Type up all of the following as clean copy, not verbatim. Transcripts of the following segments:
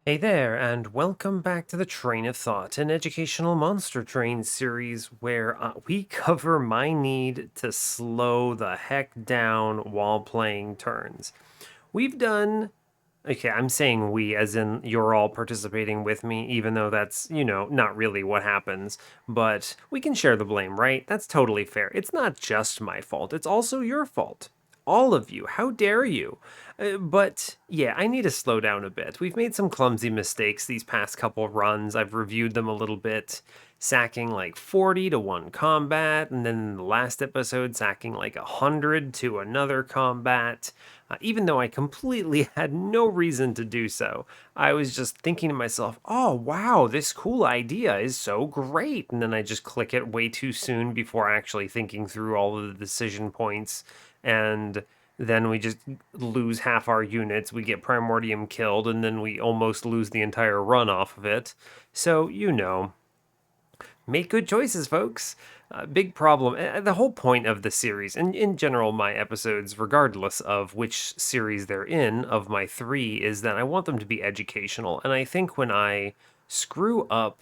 Hey there, and welcome back to the Train of Thought, an educational monster train series where we cover my need to slow the heck down while playing turns. We've done. Okay, I'm saying we as in you're all participating with me, even though that's, not really what happens. But we can share the blame, right? That's totally fair. It's not just my fault, it's also your fault. All of you. How dare you? But yeah, I need to slow down a bit. We've made some clumsy mistakes these past couple runs. I've reviewed them a little bit, sacking like 40 to one combat, and then in the last episode, sacking like 100 to another combat. Even though I completely had no reason to do so, I was just thinking to myself, oh wow, this cool idea is so great. And then I just click it way too soon before actually thinking through all of the decision points, and then we just lose half our units. We get Primordium killed, and then we almost lose the entire run off of it. So, make good choices, folks. Big problem. The whole point of the series, and in general, my episodes, regardless of which series they're in, of my three, is that I want them to be educational. And I think when I screw up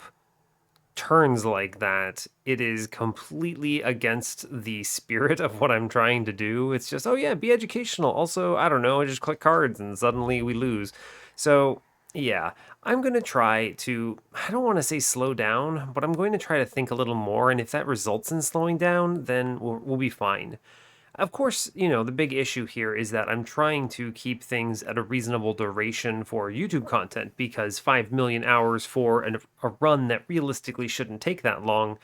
turns like that, it is completely against the spirit of what I'm trying to do. It's just, oh yeah, be educational. Also, I don't know, I just click cards and suddenly we lose. So, yeah, I'm going to try to, I don't want to say slow down, but I'm going to try to think a little more. And if that results in slowing down, then we'll be fine. Of course, the big issue here is that I'm trying to keep things at a reasonable duration for YouTube content because 5 million hours for a run that realistically shouldn't take that long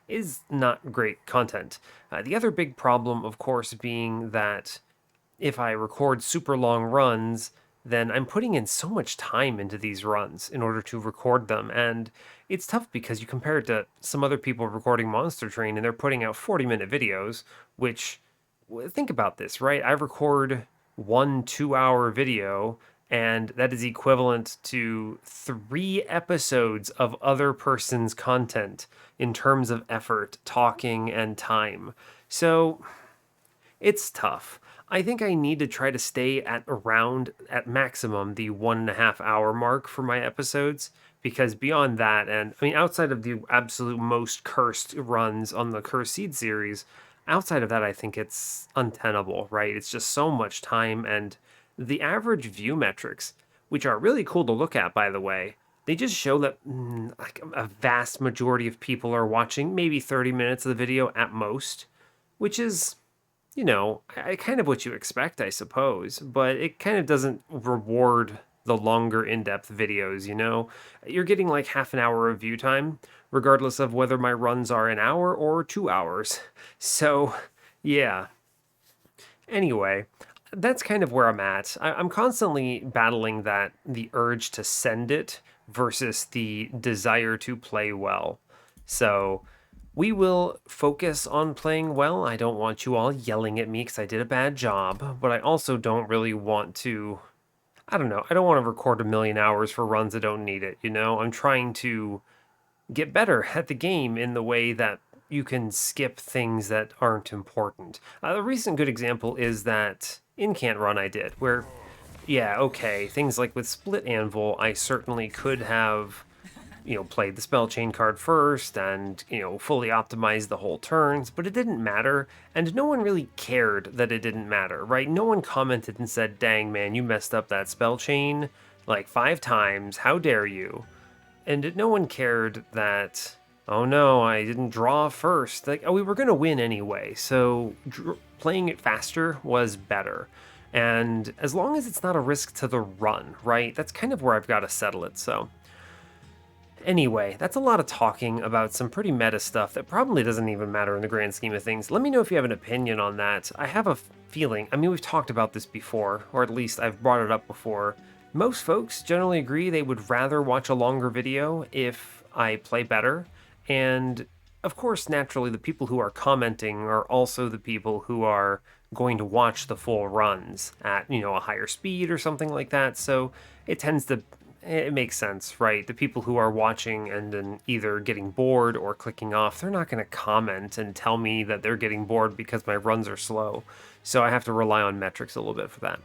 is not great content. The other big problem, of course, being that if I record super long runs, then I'm putting in so much time into these runs in order to record them. And it's tough because you compare it to some other people recording Monster Train and they're putting out 40-minute videos, which think about this, right? I record 1 2 hour video, and that is equivalent to 3 episodes of other person's content in terms of effort, talking, and time. So it's tough. I think I need to try to stay at around, at maximum, the 1.5 hour mark for my episodes, because beyond that, and I mean, outside of the absolute most cursed runs on the Cursed Seed series, outside of that, I think it's untenable, right? It's just so much time, and the average view metrics, which are really cool to look at, by the way, they just show that like a vast majority of people are watching maybe 30 minutes of the video at most, which is kind of what you expect, I suppose, but it kind of doesn't reward the longer in-depth videos. You're getting like half an hour of view time, regardless of whether my runs are an hour or 2 hours. So, yeah. Anyway, that's kind of where I'm at. I'm constantly battling the urge to send it versus the desire to play well. So, we will focus on playing well. I don't want you all yelling at me because I did a bad job, but I also don't really want to. I don't know. I don't want to record 1 million hours for runs that don't need it. I'm trying to get better at the game in the way that you can skip things that aren't important. A recent good example is that Incant run I did, where, yeah, okay, things like with Split Anvil, I certainly could have played the spell chain card first and, fully optimized the whole turns, but it didn't matter. And no one really cared that it didn't matter, right? No one commented and said, dang, man, you messed up that spell chain like 5 times. How dare you? And no one cared that, oh no, I didn't draw first. Like, oh, we were going to win anyway. So playing it faster was better. And as long as it's not a risk to the run, right? That's kind of where I've got to settle it. So anyway, that's a lot of talking about some pretty meta stuff that probably doesn't even matter in the grand scheme of things. Let me know if you have an opinion on that. I have a feeling, I mean, we've talked about this before, or at least I've brought it up before. Most folks generally agree they would rather watch a longer video if I play better. And of course, naturally, the people who are commenting are also the people who are going to watch the full runs at, a higher speed or something like that. So it makes sense, right? The people who are watching and then either getting bored or clicking off, they're not going to comment and tell me that they're getting bored because my runs are slow. So I have to rely on metrics a little bit for that.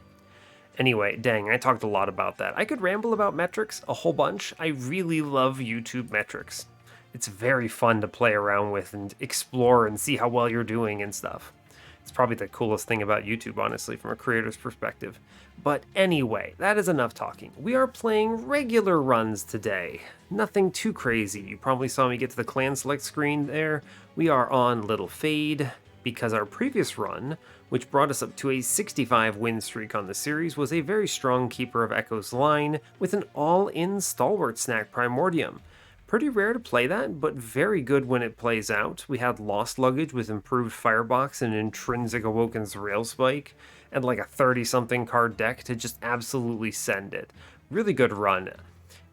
Anyway, dang, I talked a lot about that. I could ramble about metrics a whole bunch. I really love YouTube metrics. It's very fun to play around with and explore and see how well you're doing and stuff. It's probably the coolest thing about YouTube, honestly, from a creator's perspective. But anyway, that is enough talking. We are playing regular runs today. Nothing too crazy. You probably saw me get to the clan select screen there. We are on Little Fade, because our previous run, which brought us up to a 65 win streak on the series, was a very strong keeper of Echo's line with an all-in stalwart snack Primordium. Pretty rare to play that, but very good when it plays out. We had Lost Luggage with improved Firebox and Intrinsic Awoken's Rail Spike, and like a 30-something card deck to just absolutely send it. Really good run.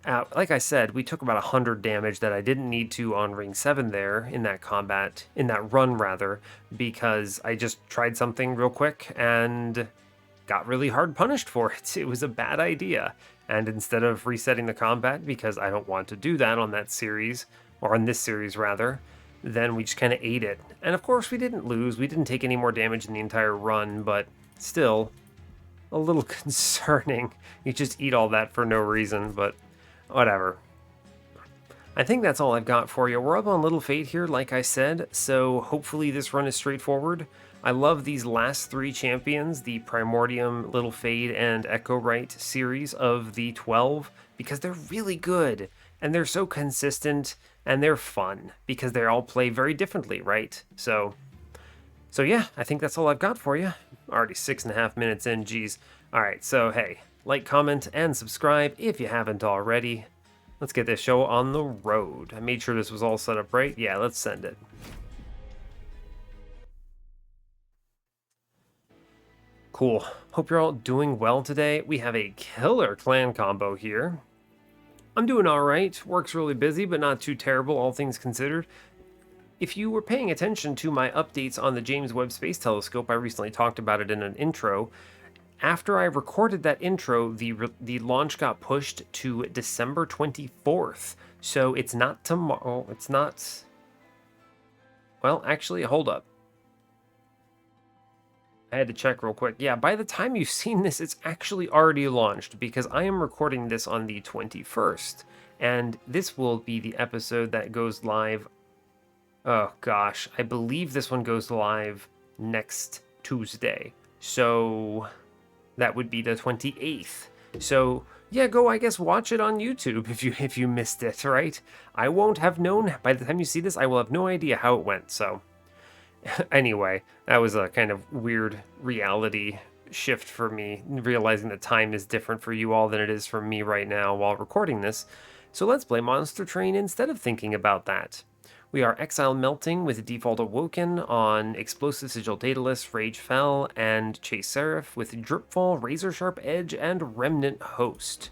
Like I said, we took about 100 damage that I didn't need to on Ring 7 there in that combat, in that run rather, because I just tried something real quick and got really hard punished for it. It was a bad idea. And instead of resetting the combat, because I don't want to do that on that series, or on this series rather, then we just kind of ate it. And of course we didn't lose, we didn't take any more damage in the entire run, but still, a little concerning. You just eat all that for no reason, but whatever. I think that's all I've got for you. We're up on Little Fate here, like I said, so hopefully this run is straightforward. I love these last three champions, the Primordium, Little Fade, and Echo Right series of the 12, because they're really good, and they're so consistent, and they're fun, because they all play very differently, right? So yeah, I think that's all I've got for you. Already 6.5 minutes in, geez. Alright, so hey, like, comment, and subscribe if you haven't already. Let's get this show on the road. I made sure this was all set up right. Yeah, let's send it. Cool. Hope you're all doing well today. We have a killer clan combo here. I'm doing alright. Work's really busy, but not too terrible, all things considered. If you were paying attention to my updates on the James Webb Space Telescope, I recently talked about it in an intro. After I recorded that intro, the launch got pushed to December 24th. So it's not tomorrow. It's not... Well, actually, hold up. I had to check real quick. Yeah, by the time you've seen this, it's actually already launched because I am recording this on the 21st. And this will be the episode that goes live... Oh, gosh. I believe this one goes live next Tuesday. So... that would be the 28th. So yeah, go, I guess, watch it on YouTube if you missed it, right? I won't have known. By the time you see this, I will have no idea how it went. So anyway, that was a kind of weird reality shift for me, realizing that time is different for you all than it is for me right now while recording this. So let's play Monster Train instead of thinking about that. We are Exile Melting with default Awoken on Explosive Sigil Daedalus, Rage Fell, and Chase Seraph with Dripfall, Razor Sharp Edge, and Remnant Host.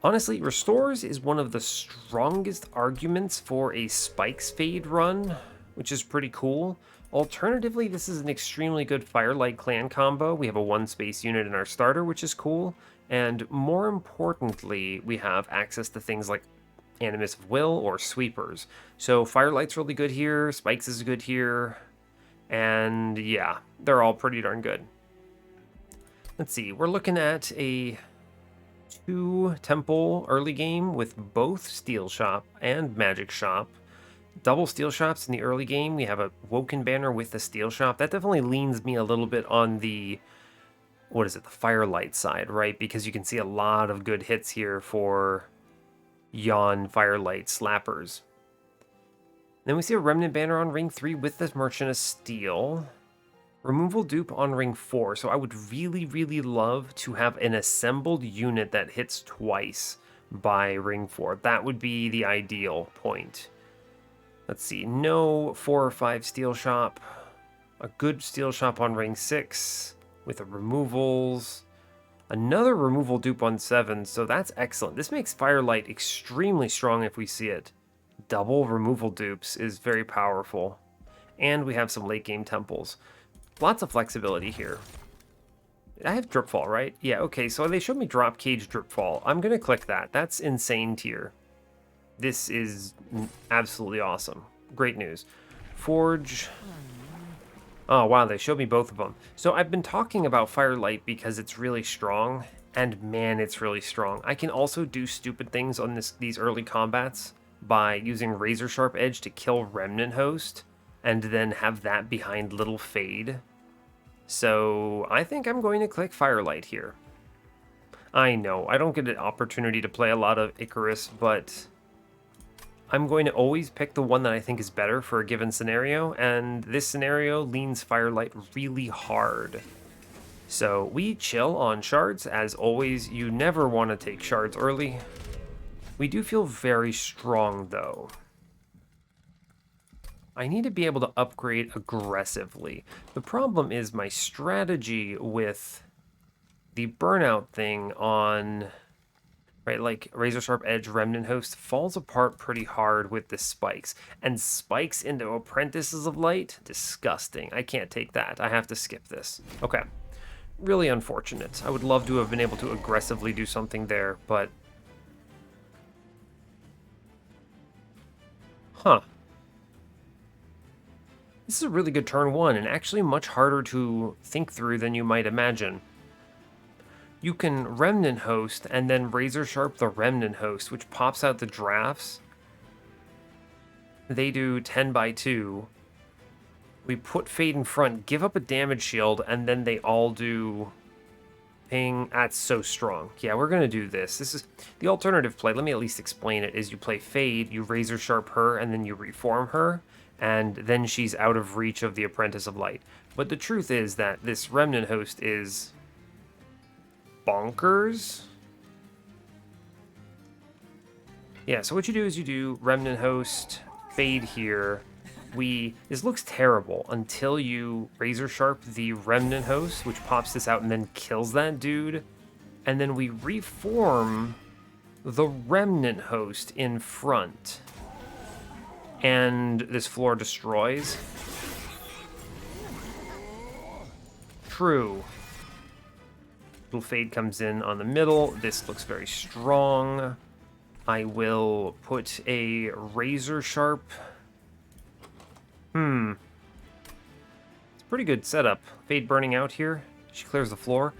Honestly, Restores is one of the strongest arguments for a Spikes Fade run, which is pretty cool. Alternatively, this is an extremely good Firelight Clan combo. We have a 1-space unit in our starter, which is cool. And more importantly, we have access to things like Animus of Will or Sweepers. So Firelight's really good here, Spikes is good here, and yeah, they're all pretty darn good. Let's see, we're looking at a 2-temple early game with both Steel Shop and Magic Shop. Double Steel Shops in the early game. We have a Woken banner with the Steel Shop. That definitely leans me a little bit on the, what is it, the Firelight side, right? Because you can see a lot of good hits here for Yawn Firelight slappers. Then we see a Remnant banner on Ring 3 with the Merchant of Steel. Removal dupe on Ring 4. So I would really, really love to have an assembled unit that hits twice by Ring 4. That would be the ideal point. Let's see. No 4 or 5 Steel Shop. A good Steel Shop on Ring 6 with the removals. Another removal dupe on 7, so that's excellent. This makes Firelight extremely strong if we see it. Double removal dupes is very powerful. And we have some late game temples. Lots of flexibility here. I have Dripfall, right? Yeah, okay, so they showed me Drop Cage Dripfall. I'm going to click that. That's insane tier. This is absolutely awesome. Great news. Forge. Oh, wow, they showed me both of them. So I've been talking about Firelight because it's really strong, and man, it's really strong. I can also do stupid things on these early combats by using Razor Sharp Edge to kill Remnant Host, and then have that behind Little Fade. So I think I'm going to click Firelight here. I know, I don't get an opportunity to play a lot of Icarus, but I'm going to always pick the one that I think is better for a given scenario, and this scenario leans Firelight really hard. So we chill on shards. As always, you never want to take shards early. We do feel very strong, though. I need to be able to upgrade aggressively. The problem is my strategy with the burnout thing on, right, like Razor Sharp Edge Remnant Host falls apart pretty hard with the spikes. And spikes into Apprentices of Light? Disgusting. I can't take that. I have to skip this. Okay. Really unfortunate. I would love to have been able to aggressively do something there, but... Huh. This is a really good turn one, and actually much harder to think through than you might imagine. You can Remnant Host and then Razor Sharp the Remnant Host, which pops out the drafts. They do 10 by 2. We put Fade in front, give up a damage shield, and then they all do ping. That's so strong. Yeah, we're going to do this. This is the alternative play. Let me at least explain it. Is you play Fade, you Razor Sharp her, and then you reform her, and then she's out of reach of the Apprentice of Light. But the truth is that this Remnant Host is bonkers. Yeah, so what you do is you do Remnant Host, Fade here. This looks terrible until you Razor Sharp the Remnant Host, which pops this out and then kills that dude. And then we reform the Remnant Host in front. And this floor destroys. True. Little Fade comes in on the middle. This looks very strong. I will put a Razor Sharp. It's a pretty good setup. Fade burning out here. She clears the floor.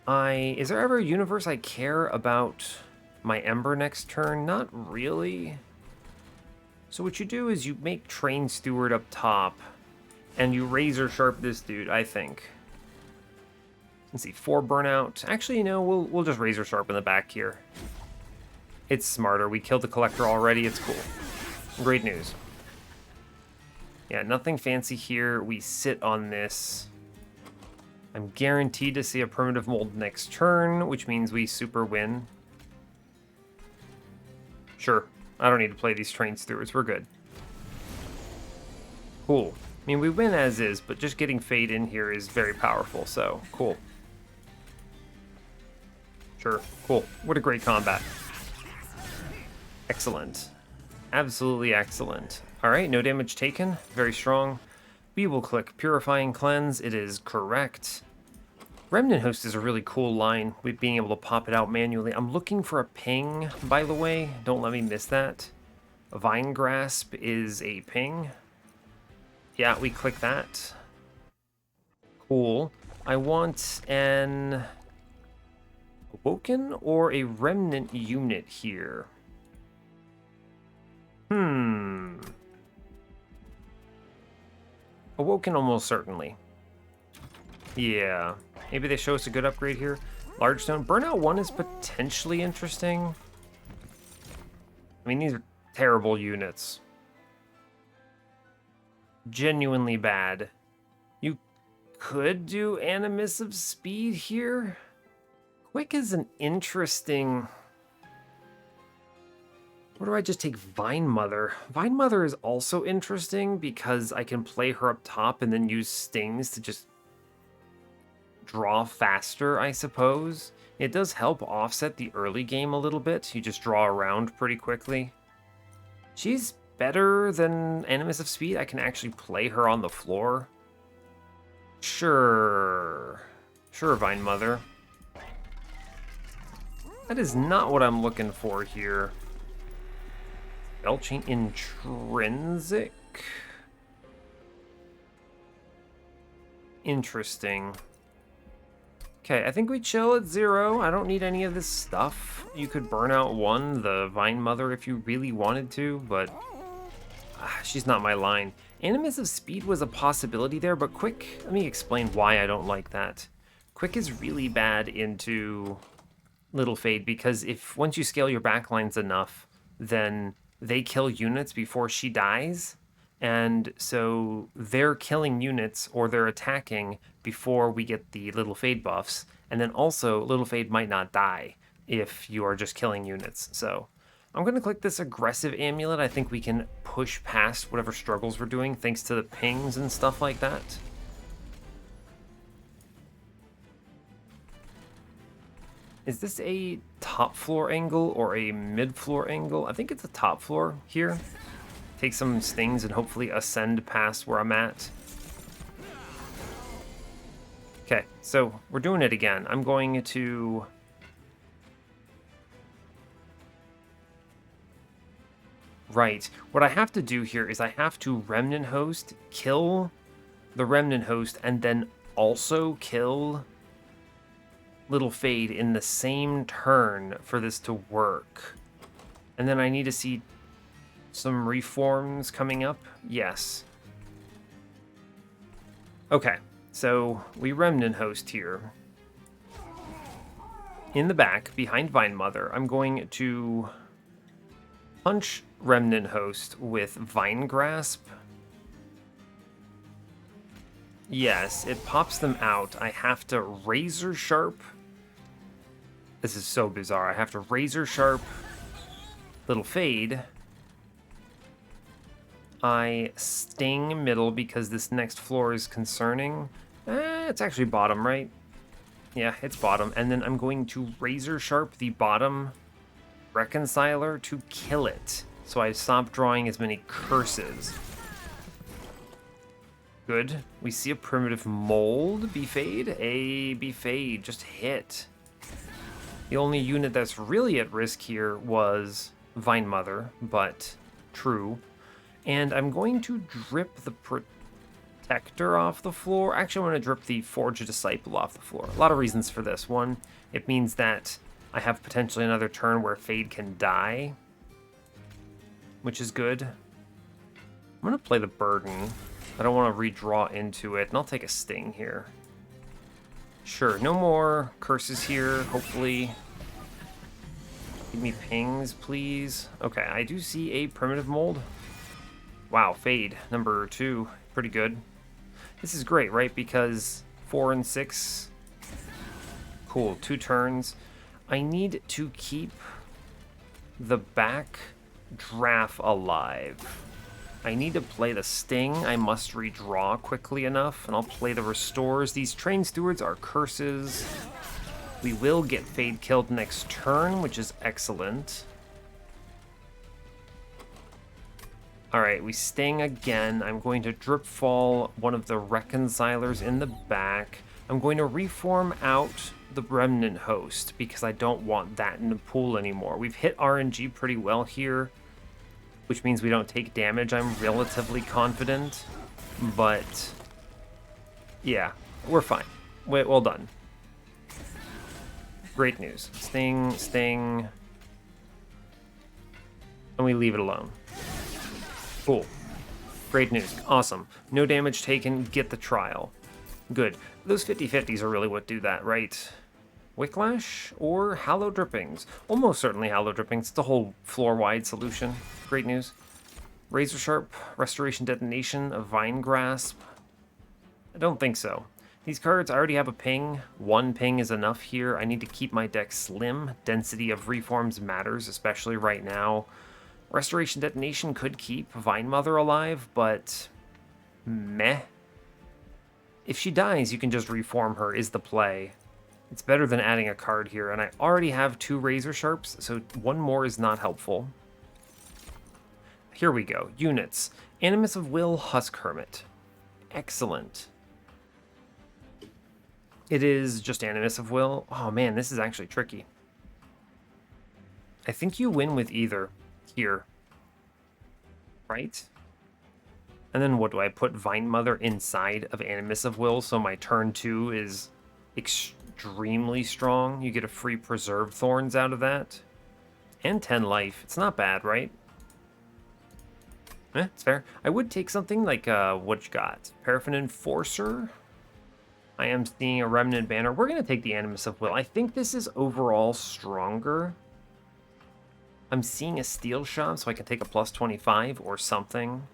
Is there ever a universe I care about my Ember next turn? Not really. So what you do is you make Train Steward up top, and you Razor Sharp this dude, I think. Let's see, 4 burnout. Actually, you know, we'll just Razor Sharp in the back here. It's smarter. We killed the Collector already. It's cool. Great news. Yeah, nothing fancy here. We sit on this. I'm guaranteed to see a Primitive Mold next turn, which means we super win. Sure. I don't need to play these Train Stewards. We're good. Cool. I mean, we win as is, but just getting Fade in here is very powerful, so cool. Sure. Cool. What a great combat. Excellent. Absolutely excellent. All right, no damage taken. Very strong. We will click Purifying Cleanse. It is correct. Remnant Host is a really cool line with being able to pop it out manually. I'm looking for a ping, by the way. Don't let me miss that. Vine Grasp is a ping. Yeah, we click that. Cool. I want an Awoken or a Remnant unit here. Awoken almost certainly. Yeah. Maybe they show us a good upgrade here. Large Stone. Burnout 1 is potentially interesting. I mean, these are terrible units. Genuinely bad. You could do Animus of Speed here. Quick is an interesting... Or do I just take Vinemother? Vinemother is also interesting because I can play her up top and then use stings to just draw faster, I suppose. It does help offset the early game a little bit. You just draw around pretty quickly. She's better than Animus of Speed. I can actually play her on the floor. Sure. Sure, Vinemother. That is not what I'm looking for here. Belching Intrinsic. Interesting. Okay, I think we chill at 0. I don't need any of this stuff. You could burn out 1, the Vinemother, if you really wanted to, but she's not my line. Animus of Speed was a possibility there, but Quick, let me explain why I don't like that. Quick is really bad into Little Fade because if once you scale your backlines enough, then they kill units before she dies. And so they're killing units or they're attacking before we get the Little Fade buffs. And then also, Little Fade might not die if you are just killing units. So I'm going to click this aggressive amulet. I think we can push past whatever struggles we're doing thanks to the pings and stuff like that. Is this a top floor angle or a mid floor angle? I think it's a top floor here. Take some stings and hopefully ascend past where I'm at. Okay, so we're doing it again. I'm going to... Right, what I have to do here is I have to Remnant Host, kill the Remnant Host, and then also kill Little Fade in the same turn for this to work. And then I need to see some reforms coming up. Yes. Okay, so we Remnant Host here. In the back, behind Vinemother, I'm going to punch Remnant Host with Vine Grasp. Yes, it pops them out. I have to Razor Sharp. This is so bizarre. I have to Razor Sharp Little Fade. I Sting middle because this next floor is concerning. It's actually bottom, right? Yeah, it's bottom. And then I'm going to Razor Sharp the bottom Reconciler to kill it. So I stop drawing as many curses. Good. We see a primitive mold. Be-Fade. A Be-Fade. Just hit. The only unit that's really at risk here was Vinemother, but true. And I'm going to drip the Protector off the floor. Actually, I'm going to drip the Forge Disciple off the floor. A lot of reasons for this. One, it means that I have potentially another turn where Fade can die, which is good. I'm going to play the Burden. I don't want to redraw into it, and I'll take a Sting here. Sure, no more curses here, hopefully. Give me pings, please. Okay, I do see a primitive mold. Wow, Fade, number 2, pretty good. This is great, right? Because 4 and 6, cool, 2 turns. I need to keep the back draft alive. I need to play the Sting. I must redraw quickly enough, and I'll play the Restores. These Train Stewards are curses. We will get Fade killed next turn, which is excellent. Alright, we Sting again. I'm going to Drip Fall one of the Reconcilers in the back. I'm going to reform out the Remnant Host because I don't want that in the pool anymore. We've hit RNG pretty well here, which means we don't take damage, I'm relatively confident. But yeah, we're fine. Well done. Great news. Sting, Sting. And we leave it alone. Cool. Great news. Awesome. No damage taken. Get the trial. Good. Those 50/50s are really what do that, right? Wicklash or Hallow Drippings? Almost certainly Hallow Drippings. It's a whole floor-wide solution. Great news. Razor Sharp, Restoration Detonation, a Vine Grasp. I don't think so. These cards, I already have a ping. 1 ping is enough here. I need to keep my deck slim. Density of reforms matters, especially right now. Restoration Detonation could keep Vinemother alive, but meh. If she dies, you can just reform her, is the play. It's better than adding a card here, and I already have 2 Razor Sharps, so 1 more is not helpful. Here we go. Units. Animus of Will, Husk Hermit. Excellent. It is just Animus of Will. Oh man, this is actually tricky. I think you win with either here. Right? And then what do I put? Vinemother inside of Animus of Will, so my turn 2 is extremely strong. You get a free Preserve Thorns out of that. And 10 life. It's not bad, right? It's fair. I would take something like, what you got? Paraffin Enforcer? I am seeing a Remnant Banner. We're going to take the Animus of Will. I think this is overall stronger. I'm seeing a Steel Shop, so I can take a plus 25 or something.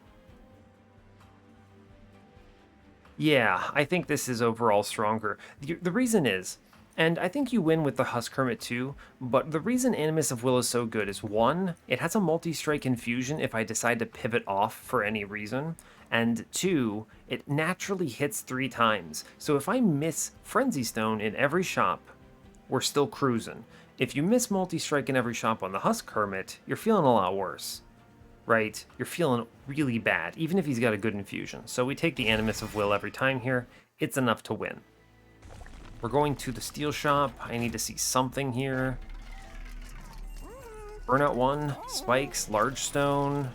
Yeah, I think this is overall stronger. The reason is, and I think you win with the Husk Hermit too, but the reason Animus of Will is so good is, one, it has a multi-strike infusion if I decide to pivot off for any reason, and two, it naturally hits 3 times. So if I miss Frenzy Stone in every shop, we're still cruising. If you miss multi-strike in every shop on the Husk Hermit, you're feeling a lot worse. Right? You're feeling really bad, even if he's got a good infusion. So we take the Animus of Will every time here. It's enough to win. We're going to the Steel Shop. I need to see something here. Burnout 1, Spikes, Large Stone.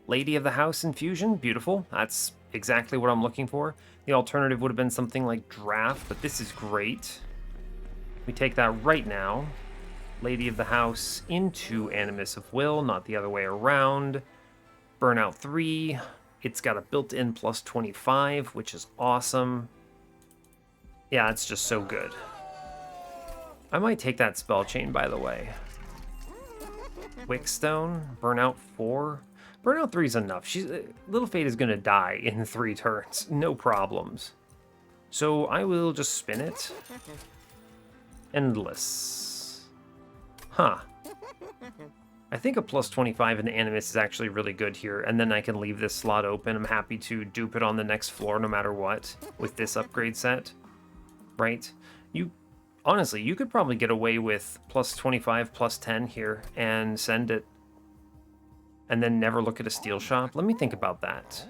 Lady of the House infusion, beautiful. That's exactly what I'm looking for. The alternative would have been something like Draft, but this is great. We take that right now. Lady of the House into Animus of Will, not the other way around. Burnout 3. It's got a built-in plus 25, which is awesome. Yeah, it's just so good. I might take that Spell Chain, by the way. Wickstone, Burnout 4. Burnout 3 is enough. Little Fate is going to die in 3 turns. No problems. So I will just spin it. Endless. Huh. I think a plus 25 in Animus is actually really good here, and then I can leave this slot open. I'm happy to dupe it on the next floor no matter what with this upgrade set, right? Honestly, you could probably get away with plus 25, plus 10 here and send it, and then never look at a Steel Shop. Let me think about that.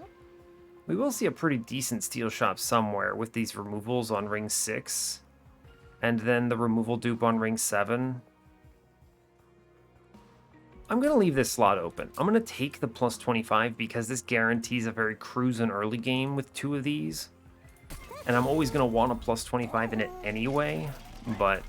We will see a pretty decent Steel Shop somewhere with these removals on ring 6, and then the removal dupe on ring 7. I'm going to leave this slot open. I'm going to take the plus 25 because this guarantees a very cruising early game with 2 of these. And I'm always going to want a plus 25 in it anyway. But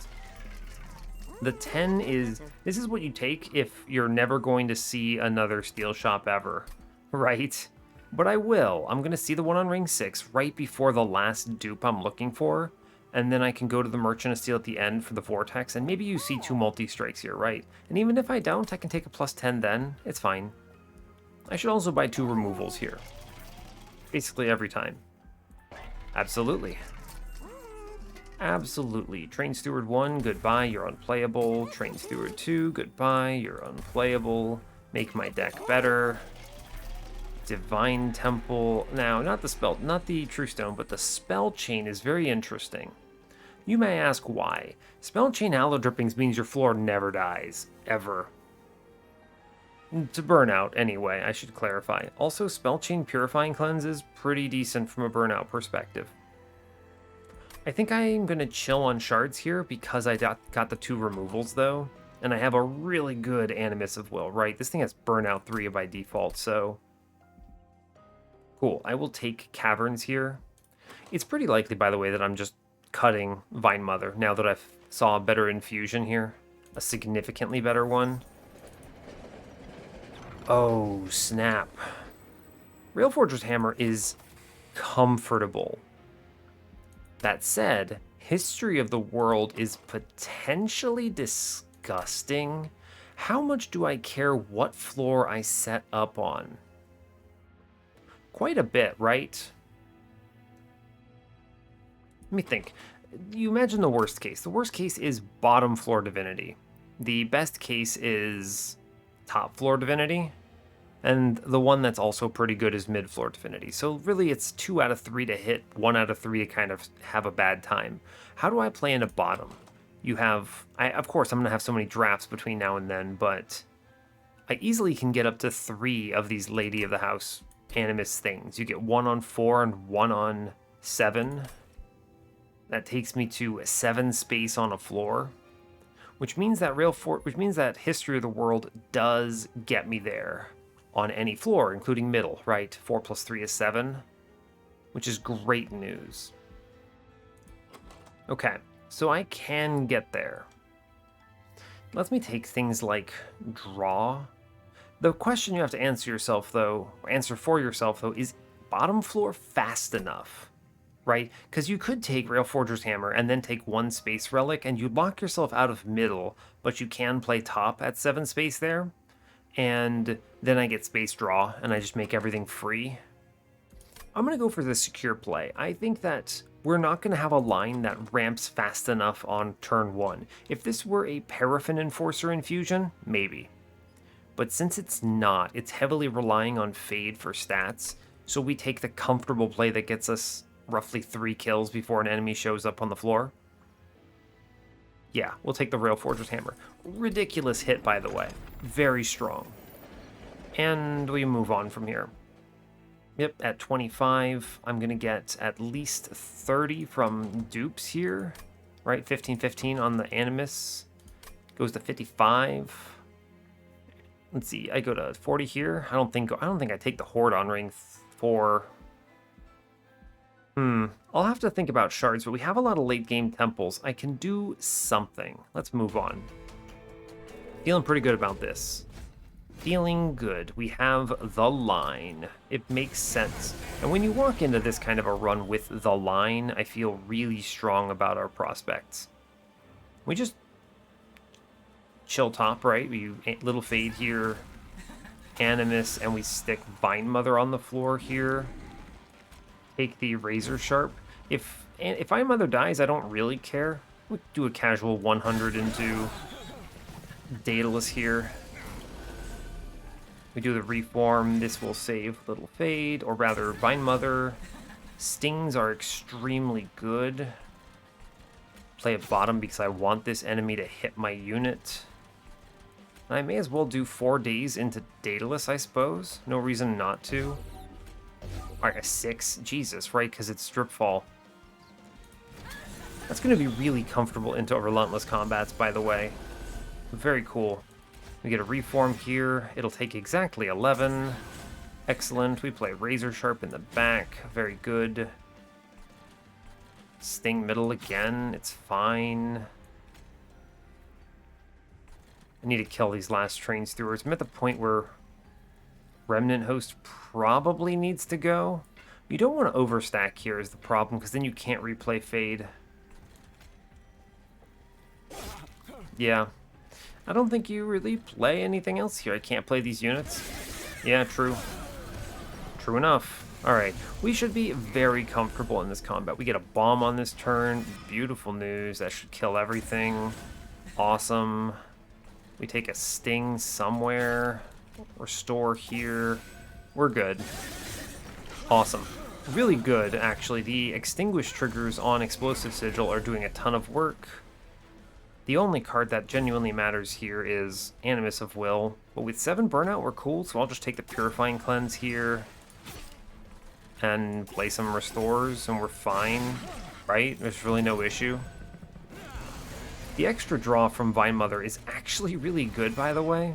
the 10 is... This is what you take if you're never going to see another Steel Shop ever. Right? But I will. I'm going to see the one on ring 6 right before the last dupe I'm looking for. And then I can go to the Merchant of Steel at the end for the Vortex, and maybe you see 2 multi-strikes here, right? And even if I don't, I can take a plus 10 then. It's fine. I should also buy 2 removals here. Basically every time. Absolutely. Absolutely. Train Steward 1, goodbye, you're unplayable. Train Steward 2, goodbye, you're unplayable. Make my deck better. Divine Temple. Now, not the True Stone, but the Spell Chain is very interesting. You may ask why. Spell Chain Hallow Drippings means your floor never dies. Ever. To Burnout, anyway, I should clarify. Also, Spell Chain Purifying Cleanse is pretty decent from a Burnout perspective. I think I'm going to chill on shards here because I got the 2 removals, though. And I have a really good Animus of Will, right? This thing has Burnout 3 by default, so... Cool, I will take Caverns here. It's pretty likely, by the way, that I'm just cutting Vinemother now that I've saw a better infusion here. A significantly better one. Oh, snap. Railforger's Hammer is comfortable. That said, History of the World is potentially disgusting. How much do I care what floor I set up on? Quite a bit, right? Let me think. You imagine the worst case. The worst case is bottom floor Divinity. The best case is top floor Divinity. And the one that's also pretty good is mid floor Divinity. So really it's 2 out of 3 to hit, 1 out of 3 to kind of have a bad time. How do I play in a bottom? You have... of course, I'm going to have so many drafts between now and then, but I easily can get up to 3 of these Lady of the House Animus things. You get 1 on 4 and 1 on 7. That takes me to 7 space on a floor, which means that History of the World does get me there. on any floor, including middle, right? 4 plus 3 is 7, which is great news. Okay, so I can get there. Let me take things like draw. The question you have to answer for yourself, though, is bottom floor fast enough, right? Because you could take Railforger's Hammer and then take 1 space relic, and you'd lock yourself out of middle, but you can play top at 7 space there, and then I get space draw, and I just make everything free. I'm going to go for the secure play. I think that we're not going to have a line that ramps fast enough on turn 1. If this were a Paraffin Enforcer infusion, maybe. But since it's not, it's heavily relying on Fade for stats, so we take the comfortable play that gets us roughly 3 kills before an enemy shows up on the floor. Yeah, we'll take the Railforger's Hammer. Ridiculous hit, by the way. Very strong. And we move on from here. Yep, at 25, I'm going to get at least 30 from dupes here, right? 15-15 on the Animus. Goes to 55. Let's see, I go to 40 here. I don't think I take the Horde on ring 4. I'll have to think about shards, but we have a lot of late game temples. I can do something. Let's move on. Feeling pretty good about this. Feeling good. We have the line. It makes sense. And when you walk into this kind of a run with the line, I feel really strong about our prospects. We just chill top, right? We little Fade here, Animus, and we stick Vinemother on the floor here. Take the Razor Sharp. If Vinemother dies, I don't really care. We do a casual 100 into Daedalus here. We do the Reform. This will save Little Fade, or rather Vinemother. Stings are extremely good. Play at bottom because I want this enemy to hit my unit. And I may as well do 4 days into Daedalus, I suppose. No reason not to. Alright, a 6. Jesus, right? Because it's Stripfall. That's going to be really comfortable into Relentless Combats, by the way. Very cool. We get a Reform here. It'll take exactly 11. Excellent. We play Razor Sharp in the back. Very good. Sting middle again. It's fine. I need to kill these last Train Stewards. I'm at the point where Remnant Host probably needs to go. You don't want to overstack here is the problem, because then you can't replay Fade. Yeah. I don't think you really play anything else here. I can't play these units. Yeah, true. True enough. Alright, we should be very comfortable in this combat. We get a bomb on this turn. Beautiful news. That should kill everything. Awesome. We take a Sting somewhere. Restore here. We're good. Awesome. Really good, actually. The Extinguish triggers on Explosive Sigil are doing a ton of work. The only card that genuinely matters here is Animus of Will. But with 7 Burnout, we're cool, so I'll just take the Purifying Cleanse here. And play some Restores, and we're fine, right? There's really no issue. The extra draw from Vinemother is actually really good, by the way.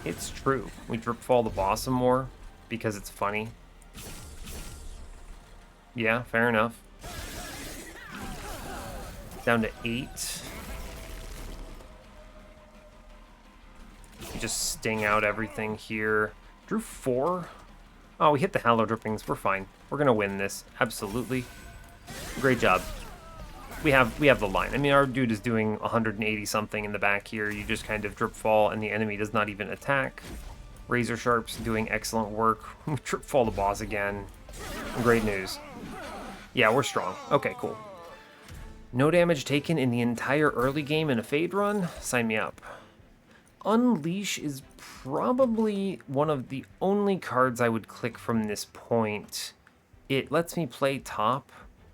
It's true. We Dripfall the boss some more, because it's funny. Yeah, fair enough. Down to 8. We just sting out everything here. Drew 4. Oh, we hit the Hallow Drippings. We're fine. We're gonna win this. Absolutely. Great job. We have the line. I mean, our dude is doing 180 something in the back here. You just kind of drip fall, and the enemy does not even attack. Razor Sharp's doing excellent work. Drip fall the boss again. Great news. Yeah, we're strong. Okay, cool. No damage taken in the entire early game in a Fade run? Sign me up. Unleash is probably one of the only cards I would click from this point. It lets me play top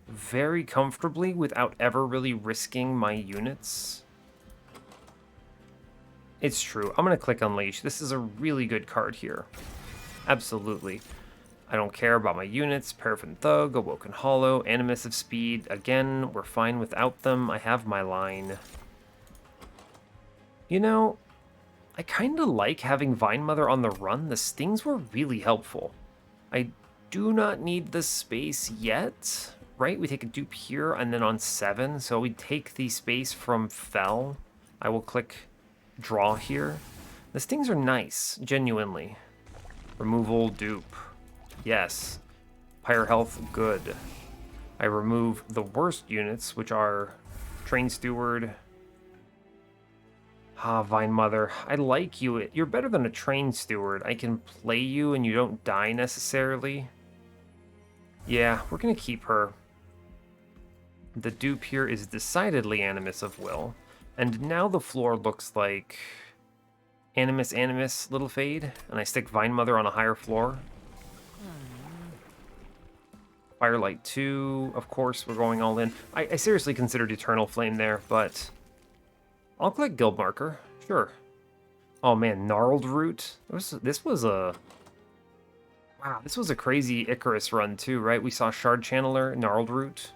very comfortably without ever really risking my units. It's true. I'm going to click Unleash. This is a really good card here. Absolutely. I don't care about my units. Paraffin Thug, Awoken Hollow, Animus of Speed. Again, we're fine without them. I have my line. You know, I kind of like having Vinemother on the run. The stings were really helpful. I do not need the space yet, right? We take a dupe here and then on 7. So we take the space from Fell. I will click draw here. The stings are nice, genuinely. Removal, dupe. Yes. Pyre health, good. I remove the worst units, which are Train Steward. Ah, Vinemother. I like you. You're better than a Train Steward. I can play you and you don't die necessarily. Yeah, we're going to keep her. The dupe here is decidedly Animus of Will. And now the floor looks like Animus, Little Fade. And I stick Vinemother on a higher floor. Firelight 2, of course, we're going all in. I seriously considered Eternal Flame there, but I'll click Guild Marker, sure. Oh man, Gnarled Root. This was a crazy Icarus run too, right? We saw Shard Channeler, Gnarled Root.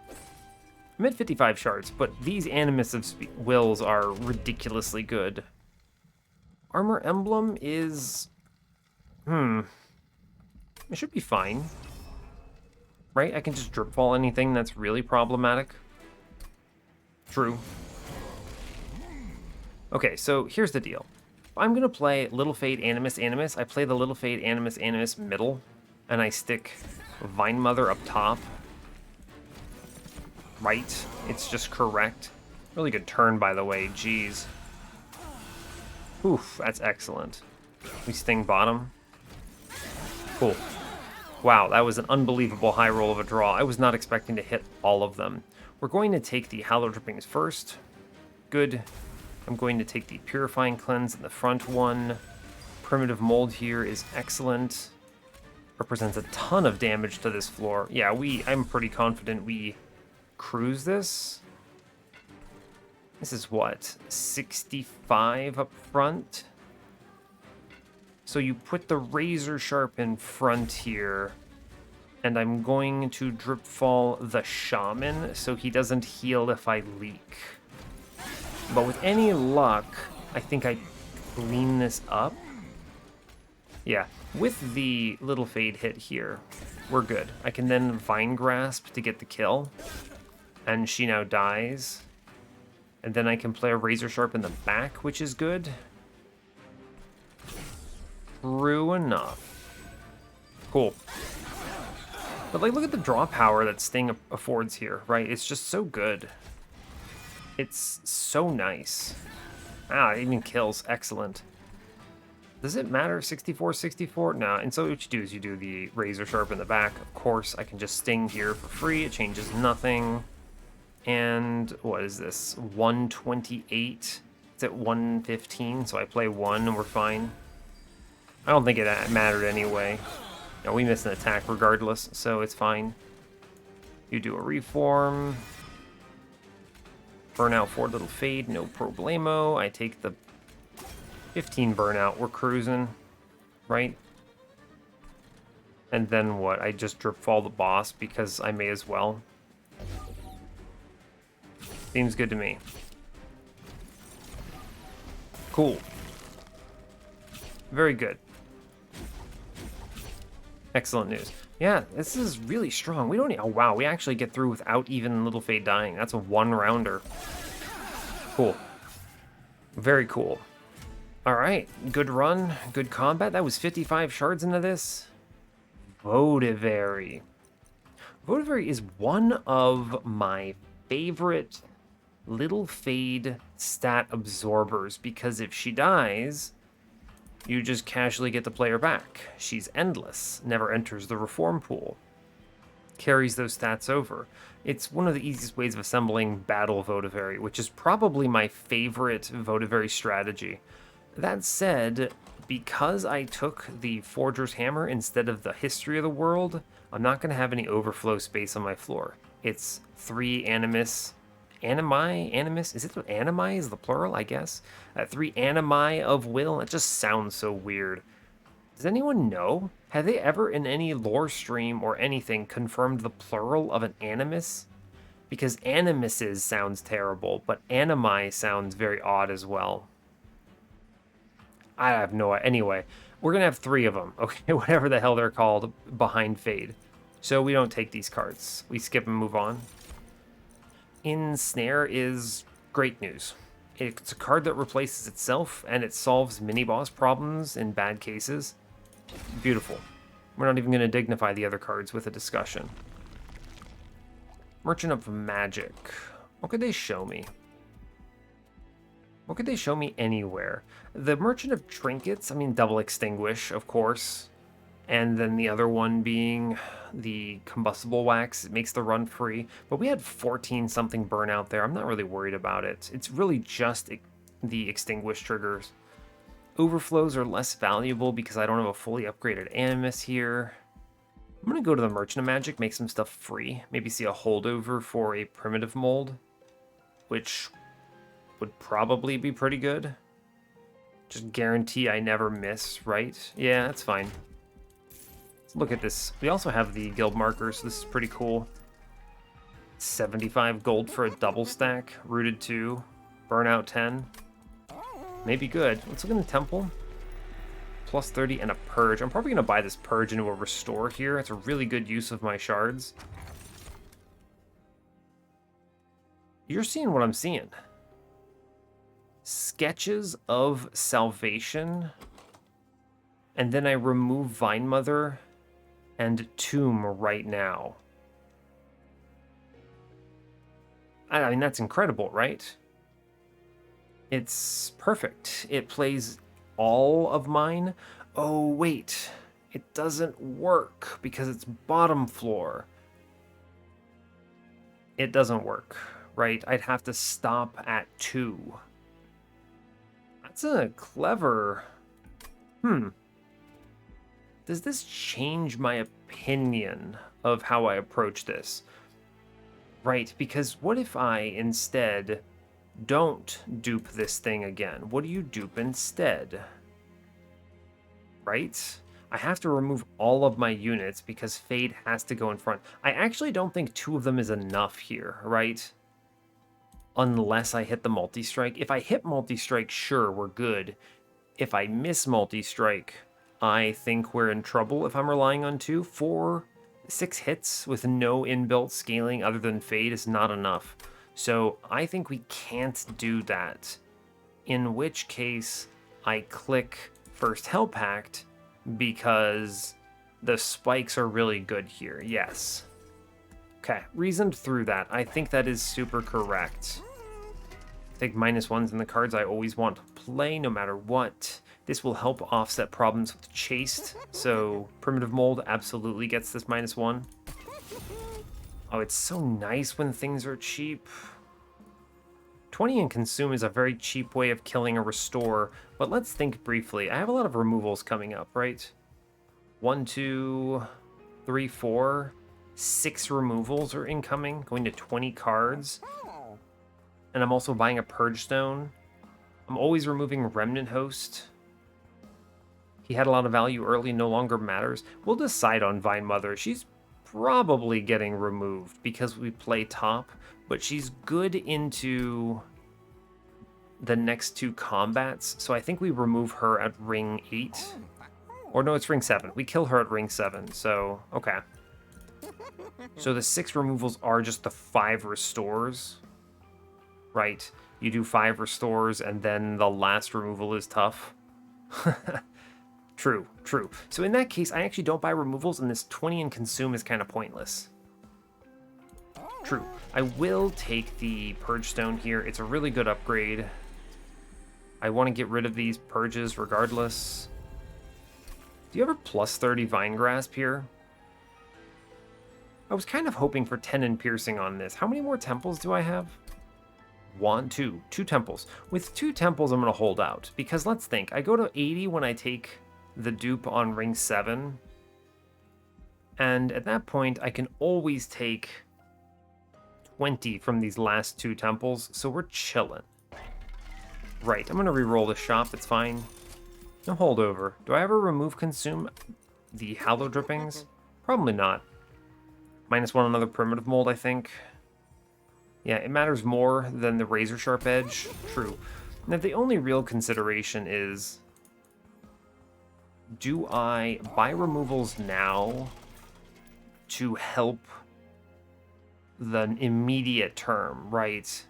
I'm at 55 shards, but these Animus of Wills are ridiculously good. Armor Emblem is... it should be fine. Right? I can just drip fall anything that's really problematic. True. Okay, so here's the deal. If I'm going to play Little Fade Animus, I play the Little Fade Animus middle, and I stick Vinemother up top. Right? It's just correct. Really good turn, by the way. Jeez. Oof, that's excellent. We sting bottom. Cool. Wow, that was an unbelievable high roll of a draw. I was not expecting to hit all of them. We're going to take the Hallow Drippings first. Good. I'm going to take the Purifying Cleanse in the front one. Primitive Mold here is excellent. Represents a ton of damage to this floor. Yeah, I'm pretty confident we cruise this. This is what? 65 up front? So you put the Razor Sharp in front here, and I'm going to drip fall the Shaman so he doesn't heal if I leak. But with any luck, I think I clean this up. Yeah, with the Little Fade hit here, we're good. I can then Vine Grasp to get the kill, and she now dies. And then I can play a Razor Sharp in the back, which is good. True enough. Cool. But like, look at the draw power that Sting affords here, right? It's just so good. It's so nice. Ah, it even kills. Excellent. Does it matter? 64? No. And so what you do is you do the Razor Sharp in the back. Of course, I can just Sting here for free. It changes nothing. And what is this? 128. It's at 115, so I play 1 and we're fine. I don't think it mattered anyway. No, we missed an attack regardless, so it's fine. You do a reform. Burnout 4 Little Fade, no problemo. I take the 15 burnout. We're cruising, right? And then what? I just drip fall the boss because I may as well. Seems good to me. Cool. Very good. Excellent news. Yeah, this is really strong. We don't... Oh, wow. We actually get through without even Little Fade dying. That's a one-rounder. Cool. Very cool. All right. Good run. Good combat. That was 55 shards into this. Votivary. Votivary is one of my favorite Little Fade stat absorbers because if she dies... you just casually get the player back. She's endless, never enters the reform pool. Carries those stats over. It's one of the easiest ways of assembling Battle Votivary, which is probably my favorite Votivary strategy. That said, because I took the Forger's Hammer instead of the History of the World, I'm not going to have any overflow space on my floor. It's 3 Animus... Animus? Is it the Animi is the plural, I guess? 3 Animi of Will? It just sounds so weird. Does anyone know? Have they ever in any lore stream or anything confirmed the plural of an Animus? Because Animuses sounds terrible, but Animi sounds very odd as well. I have no idea. Anyway, we're going to have 3 of them, okay? Whatever the hell they're called behind Fade. So we don't take these cards. We skip and move on. Ensnare is great news. It's a card that replaces itself, and it solves mini-boss problems in bad cases. Beautiful. We're not even going to dignify the other cards with a discussion. Merchant of Magic. What could they show me? What could they show me anywhere? The Merchant of Trinkets, I mean, double extinguish, of course. And then the other one being the combustible wax. It makes the run free. But we had 14-something burnout there. I'm not really worried about it. It's really just the extinguish triggers. Overflows are less valuable because I don't have a fully upgraded Animus here. I'm going to go to the Merchant of Magic, make some stuff free. Maybe see a holdover for a primitive mold, which would probably be pretty good. Just guarantee I never miss, right? Yeah, that's fine. Let's look at this. We also have the guild markers, so this is pretty cool. 75 gold for a double stack, rooted 2, burnout 10. Maybe good. Let's look in the temple. Plus 30 and a purge. I'm probably going to buy this purge into a restore here. It's a really good use of my shards. You're seeing what I'm seeing. Sketches of Salvation. And then I remove Vinemother and Tomb right now. I mean, that's incredible, right? It's perfect. It plays all of mine. Oh, wait. It doesn't work because it's bottom floor. It doesn't work, right? I'd have to stop at 2. That's a clever... Does this change my opinion of how I approach this? Right, because what if I instead don't dupe this thing again? What do you dupe instead? Right? I have to remove all of my units because Fade has to go in front. I actually don't think 2 of them is enough here, right? Unless I hit the multi-strike. If I hit multi-strike, sure, we're good. If I miss multi-strike, I think we're in trouble if I'm relying on 2. 4, 6 hits with no inbuilt scaling other than Fade is not enough. So I think we can't do that. In which case, I click First Hell Pact because the spikes are really good here. Yes. Okay, reasoned through that. I think that is super correct. Take -1s in the cards I always want to play no matter what. This will help offset problems with Chased, so Primitive Mold absolutely gets this -1. Oh, it's so nice when things are cheap. 20 and Consume is a very cheap way of killing a Restore, but let's think briefly. I have a lot of removals coming up, right? 1, 2, 3, 4, 6 removals are incoming, going to 20 cards. And I'm also buying a Purge Stone. I'm always removing Remnant Host. He had a lot of value early, no longer matters. We'll decide on Vinemother. She's probably getting removed because we play top, but she's good into the next 2 combats, so I think we remove her at ring 8. Or no, it's ring 7. We kill her at ring 7, so okay. So the 6 removals are just the 5 restores, right? You do 5 restores and then the last removal is tough. True, true. So in that case, I actually don't buy removals, and this 20 and Consume is kind of pointless. True. I will take the Purge Stone here. It's a really good upgrade. I want to get rid of these purges regardless. Do you have a plus 30 Vine Grasp here? I was kind of hoping for 10 and Piercing on this. How many more temples do I have? 1, 2. 2 temples. With 2 temples, I'm going to hold out. Because let's think. I go to 80 when I take the dupe on ring 7. And at that point, I can always take 20 from these last 2 temples. So we're chilling. Right, I'm going to re-roll the shop. It's fine. No holdover. Do I ever remove Consume the Hallow Drippings? Probably not. -1 another Primitive Mold, I think. Yeah, it matters more than the Razor Sharp Edge. True. Now, the only real consideration is do I buy removals now to help the immediate term, right?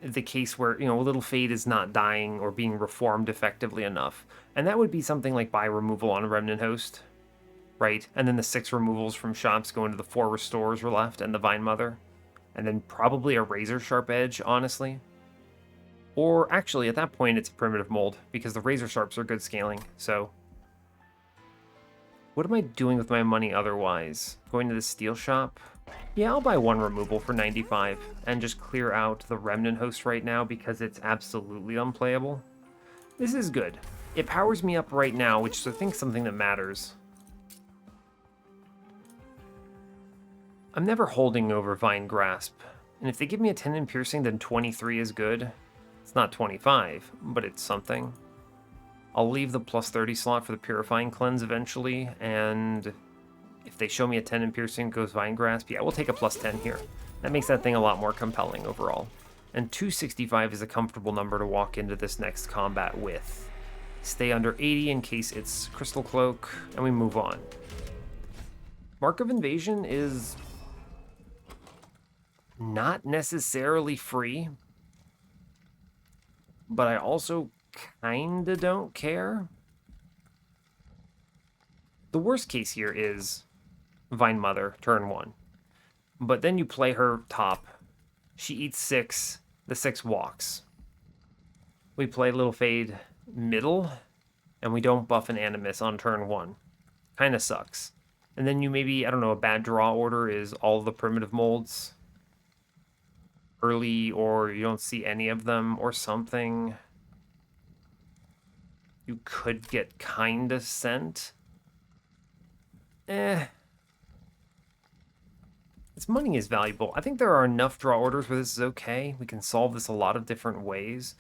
The case where, a little Fade is not dying or being reformed effectively enough. And that would be something like buy removal on a Remnant Host, right? And then the 6 removals from shops go into the 4 restores were left and the Vinemother. And then probably a Razor Sharp Edge, honestly. Or actually, at that point, it's a Primitive Mold, because the Razor Sharps are good scaling, so... What am I doing with my money otherwise? Going to the Steel Shop? Yeah, I'll buy 1 removal for 95, and just clear out the Remnant Host right now, because it's absolutely unplayable. This is good. It powers me up right now, which is, I think, something that matters. I'm never holding over Vine Grasp, and if they give me a Tendon Piercing, then 23 is good. It's not 25, but it's something. I'll leave the plus 30 slot for the Purifying Cleanse eventually, and if they show me a Tendon Piercing goes Vine Grasp, yeah, we'll take a plus 10 here. That makes that thing a lot more compelling overall. And 265 is a comfortable number to walk into this next combat with. Stay under 80 in case it's Crystal Cloak, and we move on. Mark of Invasion is not necessarily free, but I also kinda don't care. The worst case here is Vinemother, turn 1. But then you play her top. She eats 6, the 6 walks. We play Little Fade middle, and we don't buff an Animus on turn 1. Kinda sucks. And then you maybe, I don't know, a bad draw order is all the Primitive Molds early, or you don't see any of them, or something. You could get kinda sent. This money is valuable. I think there are enough draw orders where this is okay. We can solve this a lot of different ways.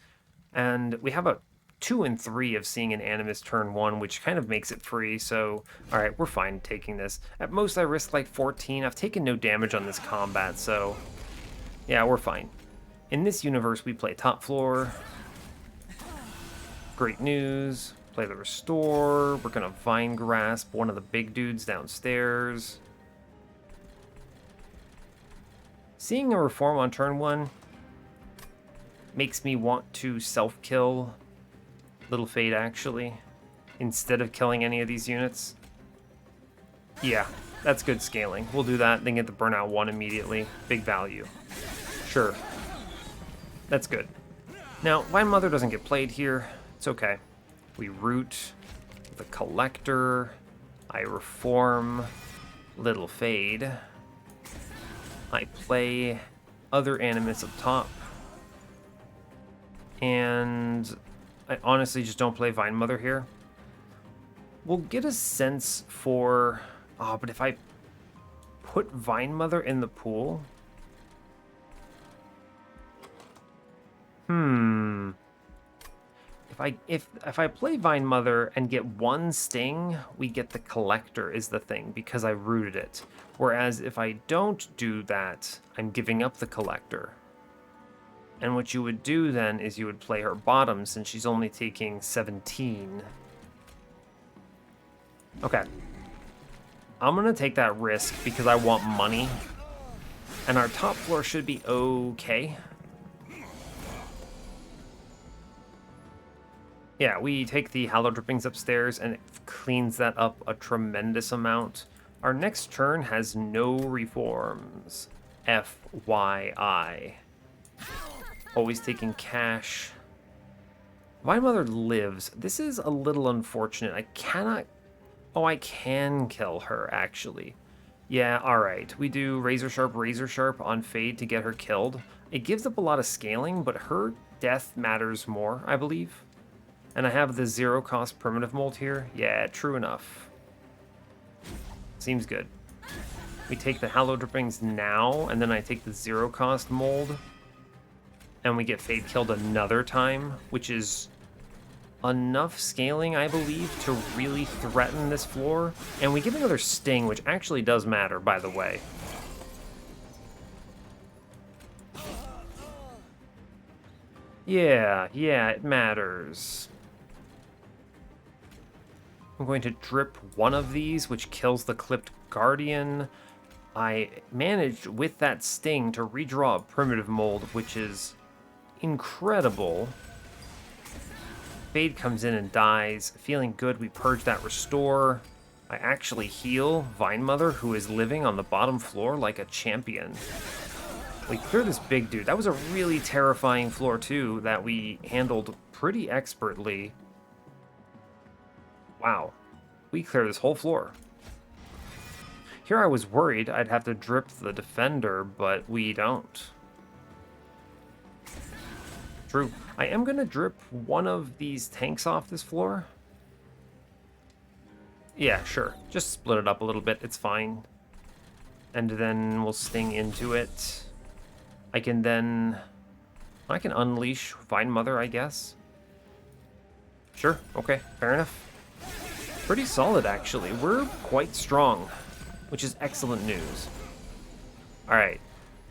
And we have a 2 and 3 of seeing an Animus turn 1, which kind of makes it free, so... Alright, we're fine taking this. At most, I risk like 14. I've taken no damage on this combat, so... Yeah, we're fine. In this universe, we play top floor. Great news. Play the Restore. We're gonna Vine Grasp one of the big dudes downstairs. Seeing a Reform on turn 1 makes me want to self-kill Little Fade, actually, instead of killing any of these units. Yeah, that's good scaling. We'll do that, then get the Burnout 1 immediately. Big value. Sure. That's good. Now, Vinemother doesn't get played here. It's okay. We root the Collector. I reform Little Fade. I play other Animus up top. And I honestly just don't play Vinemother here. We'll get a sense for... Oh, but if I put Vinemother in the pool... If I play Vinemother and get 1 sting, we get the Collector is the thing, because I rooted it. Whereas if I don't do that, I'm giving up the Collector. And what you would do then is you would play her bottom, since she's only taking 17. Okay. I'm gonna take that risk because I want money. And our top floor should be okay. Yeah, we take the Hallow Drippings upstairs, and it cleans that up a tremendous amount. Our next turn has no reforms. FYI. Always taking cash. Vinemother lives. This is a little unfortunate. I cannot... Oh, I can kill her, actually. Yeah, alright. We do Razor Sharp on Fade to get her killed. It gives up a lot of scaling, but her death matters more, I believe. And I have the 0-cost Primitive Mold here. Yeah, true enough. Seems good. We take the Hallow Drippings now, and then I take the 0-cost mold. And we get Fade killed another time, which is enough scaling, I believe, to really threaten this floor. And we get another Sting, which actually does matter, by the way. Yeah, it matters. I'm going to drip one of these, which kills the clipped Guardian. I managed with that sting to redraw a primitive mold, which is incredible. Fade comes in and dies. Feeling good, we purge that restore. I actually heal Vinemother, who is living on the bottom floor like a champion. We clear this big dude. That was a really terrifying floor, too, that we handled pretty expertly. Wow. We clear this whole floor. Here I was worried I'd have to drip the defender, but we don't. True. I am going to drip one of these tanks off this floor. Yeah, sure. Just split it up a little bit. It's fine. And then we'll sting into it. I can unleash Vinemother, I guess. Sure. Okay. Fair enough. Pretty solid, actually. We're quite strong, which is excellent news. All right.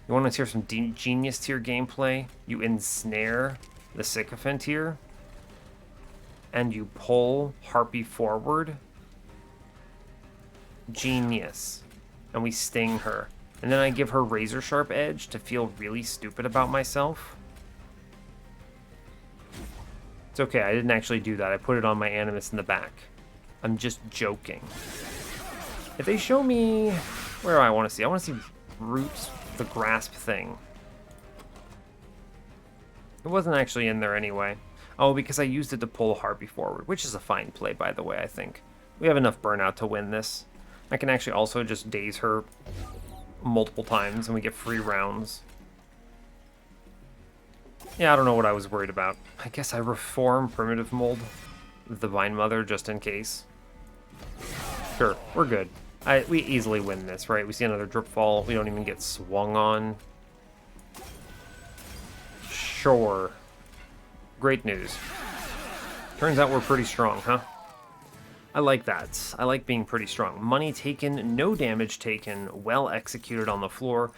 You want to hear some genius tier gameplay? You ensnare the Sycophant here, and you pull Harpy forward. Genius. And we sting her. And then I give her Razor Sharp Edge to feel really stupid about myself. It's okay, I didn't actually do that. I put it on my Animus in the back. I'm just joking. If they show me... Where do I want to see? I want to see Root the Grasp thing. It wasn't actually in there anyway. Oh, because I used it to pull Harpy forward, which is a fine play, by the way, I think. We have enough burnout to win this. I can actually also just daze her multiple times, and we get free rounds. Yeah, I don't know what I was worried about. I guess I reform Primitive Mold the Vinemother just in case. Sure, we're good. We easily win this, right? We see another drip fall. We don't even get swung on. Sure. Great news. Turns out we're pretty strong, huh? I like that. I like being pretty strong. Money taken, no damage taken, well executed on the floor.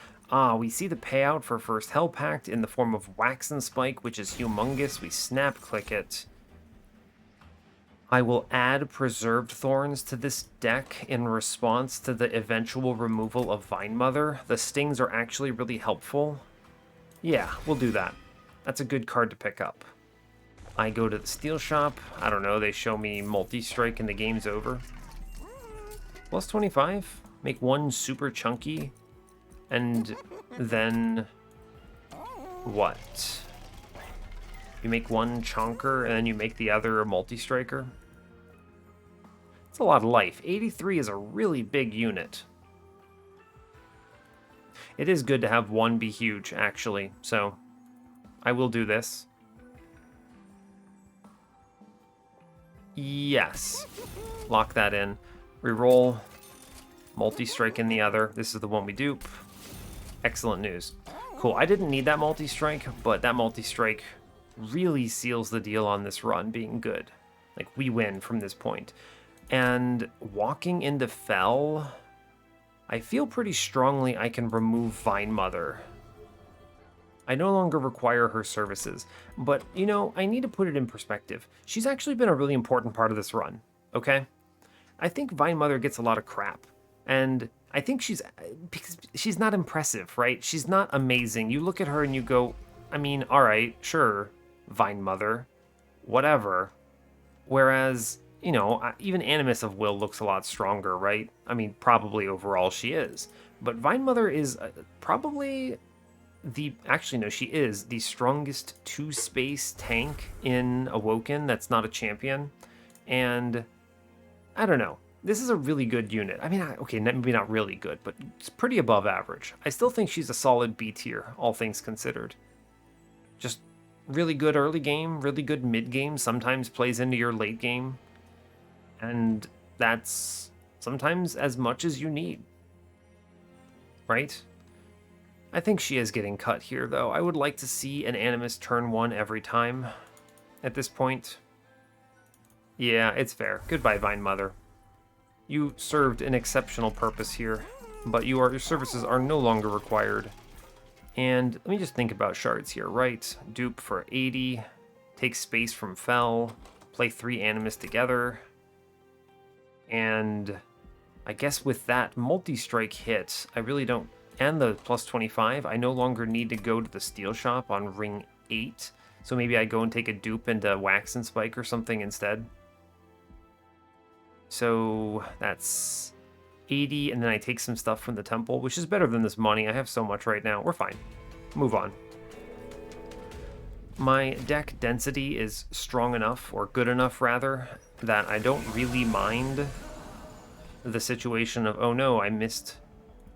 We see the payout for first Hell Pact in the form of Waxen Spike, which is humongous. We snap click it. I will add Preserved Thorns to this deck in response to the eventual removal of Vinemother. The stings are actually really helpful. Yeah, we'll do that. That's a good card to pick up. I go to the steel shop. I don't know, they show me multi-strike and the game's over. Plus 25. Make one super chunky. And then... what? You make one chunker and then you make the other a multi-striker. It's a lot of life. 83 is a really big unit. It is good to have one be huge, actually, so I will do this. Yes. Lock that in. Reroll. Multi-strike in the other. This is the one we dupe. Excellent news. Cool. I didn't need that multi-strike, but that multi-strike really seals the deal on this run being good. Like, we win from this point. And walking into Fell, I feel pretty strongly I can remove Vinemother. I no longer require her services, but, you know, I need to put it in perspective. She's actually been a really important part of this run, okay? I think Vinemother gets a lot of crap, and I think because she's not impressive, right? She's not amazing. You look at her and you go, I mean, all right, sure, Vinemother, whatever. Whereas, you know, even Animus of Will looks a lot stronger, right? I mean, probably overall she is. But Vinemother is probably actually, no, she is the strongest two-space tank in Awoken that's not a champion. And I don't know. This is a really good unit. I mean, okay, maybe not really good, but it's pretty above average. I still think she's a solid B tier, all things considered. Just really good early game, really good mid game, sometimes plays into your late game. And that's sometimes as much as you need. Right? I think she is getting cut here, though. I would like to see an Animus turn 1 every time at this point. Yeah, it's fair. Goodbye, Vinemother. You served an exceptional purpose here, but your services are no longer required. And let me just think about shards here, right? Dupe for 80, take space from Fell, play 3 Animus together. And I guess with that multi-strike hit, I really don't... And the plus 25, I no longer need to go to the steel shop on ring 8. So maybe I go and take a dupe into Wax and Spike or something instead. So that's 80, and then I take some stuff from the temple, which is better than this money. I have so much right now. We're fine. Move on. My deck density is strong enough, or good enough rather, that I don't really mind the situation of, oh no, I missed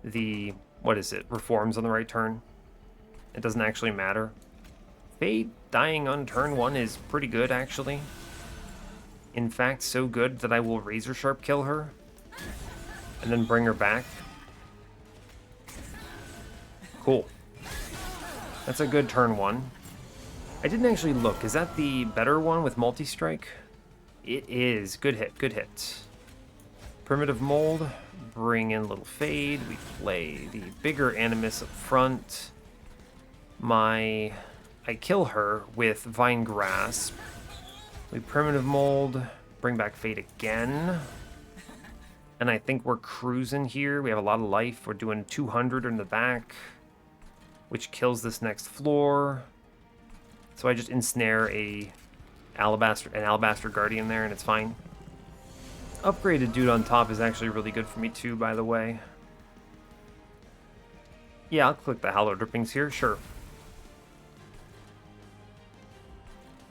the, what is it, reforms on the right turn. It doesn't actually matter. Fade dying on turn 1 is pretty good, actually. In fact, so good that I will Razor Sharp kill her and then bring her back. Cool. That's a good turn 1. I didn't actually look. Is that the better one with multi-strike? It is. Good hit, good hit. Primitive Mold. Bring in a little Fade. We play the bigger Animus up front. I kill her with Vine Grasp. We Primitive Mold. Bring back Fade again. And I think we're cruising here. We have a lot of life. We're doing 200 in the back, which kills this next floor. So I just ensnare an Alabaster Guardian there, and it's fine. Upgraded dude on top is actually really good for me too, by the way. Yeah, I'll click the Hallow Drippings here, sure.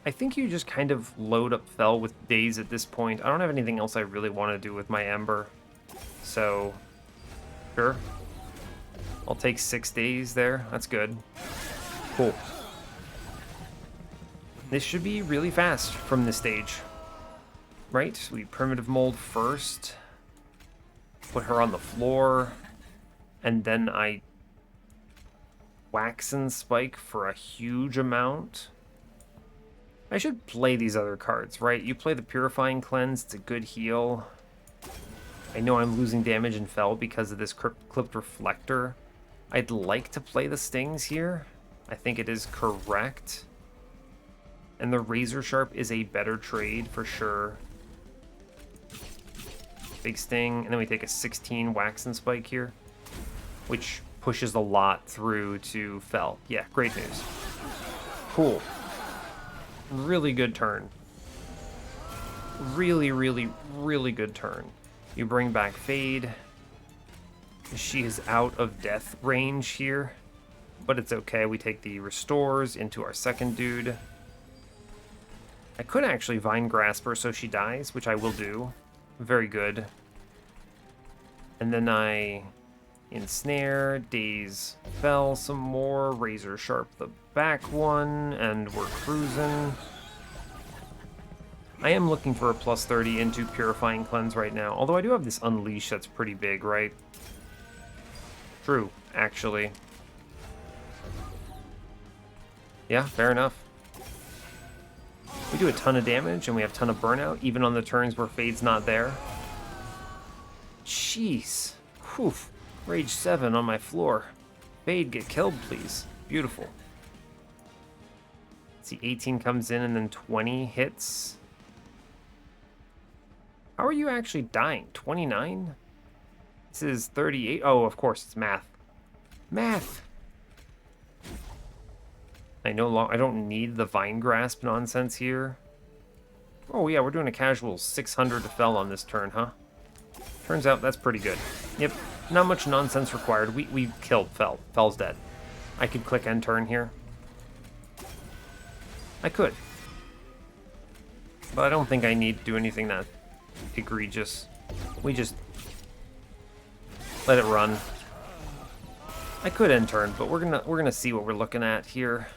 I think you just kind of load up Fel with Daze at this point. I don't have anything else I really want to do with my Ember. So, sure. I'll take 6 days there. That's good. Cool. This should be really fast from this stage. Right? We Primitive Mold first. Put her on the floor. And then I Wax and Spike for a huge amount. I should play these other cards, right? You play the Purifying Cleanse. It's a good heal. I know I'm losing damage in Fel because of this Clipped Reflector. I'd like to play the Stings here. I think it is correct. And the Razor Sharp is a better trade for sure. Big Sting, and then we take a 16 Wax and Spike here, which pushes a lot through to Fel. Yeah, great news. Cool. Really good turn. Really, really, really good turn. You bring back Fade. She is out of death range here, but it's okay. We take the Restores into our second dude. I could actually Vine Grasp her so she dies, which I will do. Very good. And then I Ensnare, Daze Fel some more, Razor Sharp the back one, and we're cruising. I am looking for a plus 30 into Purifying Cleanse right now, although I do have this Unleash that's pretty big, right? True, actually. Yeah, fair enough. We do a ton of damage, and we have a ton of burnout, even on the turns where Fade's not there. Jeez. Whew. Rage 7 on my floor. Fade, get killed, please. Beautiful. Let's see, 18 comes in, and then 20 hits. How are you actually dying? 29? This is 38. Oh, of course, it's math. Math! I don't need the Vine Grasp nonsense here. Oh yeah, we're doing a casual 600 to Fel on this turn, huh? Turns out that's pretty good. Yep, not much nonsense required. We killed Fel. Fel's dead. I could click end turn here. I could. But I don't think I need to do anything that egregious. We just let it run. I could end turn, but we're gonna see what we're looking at here.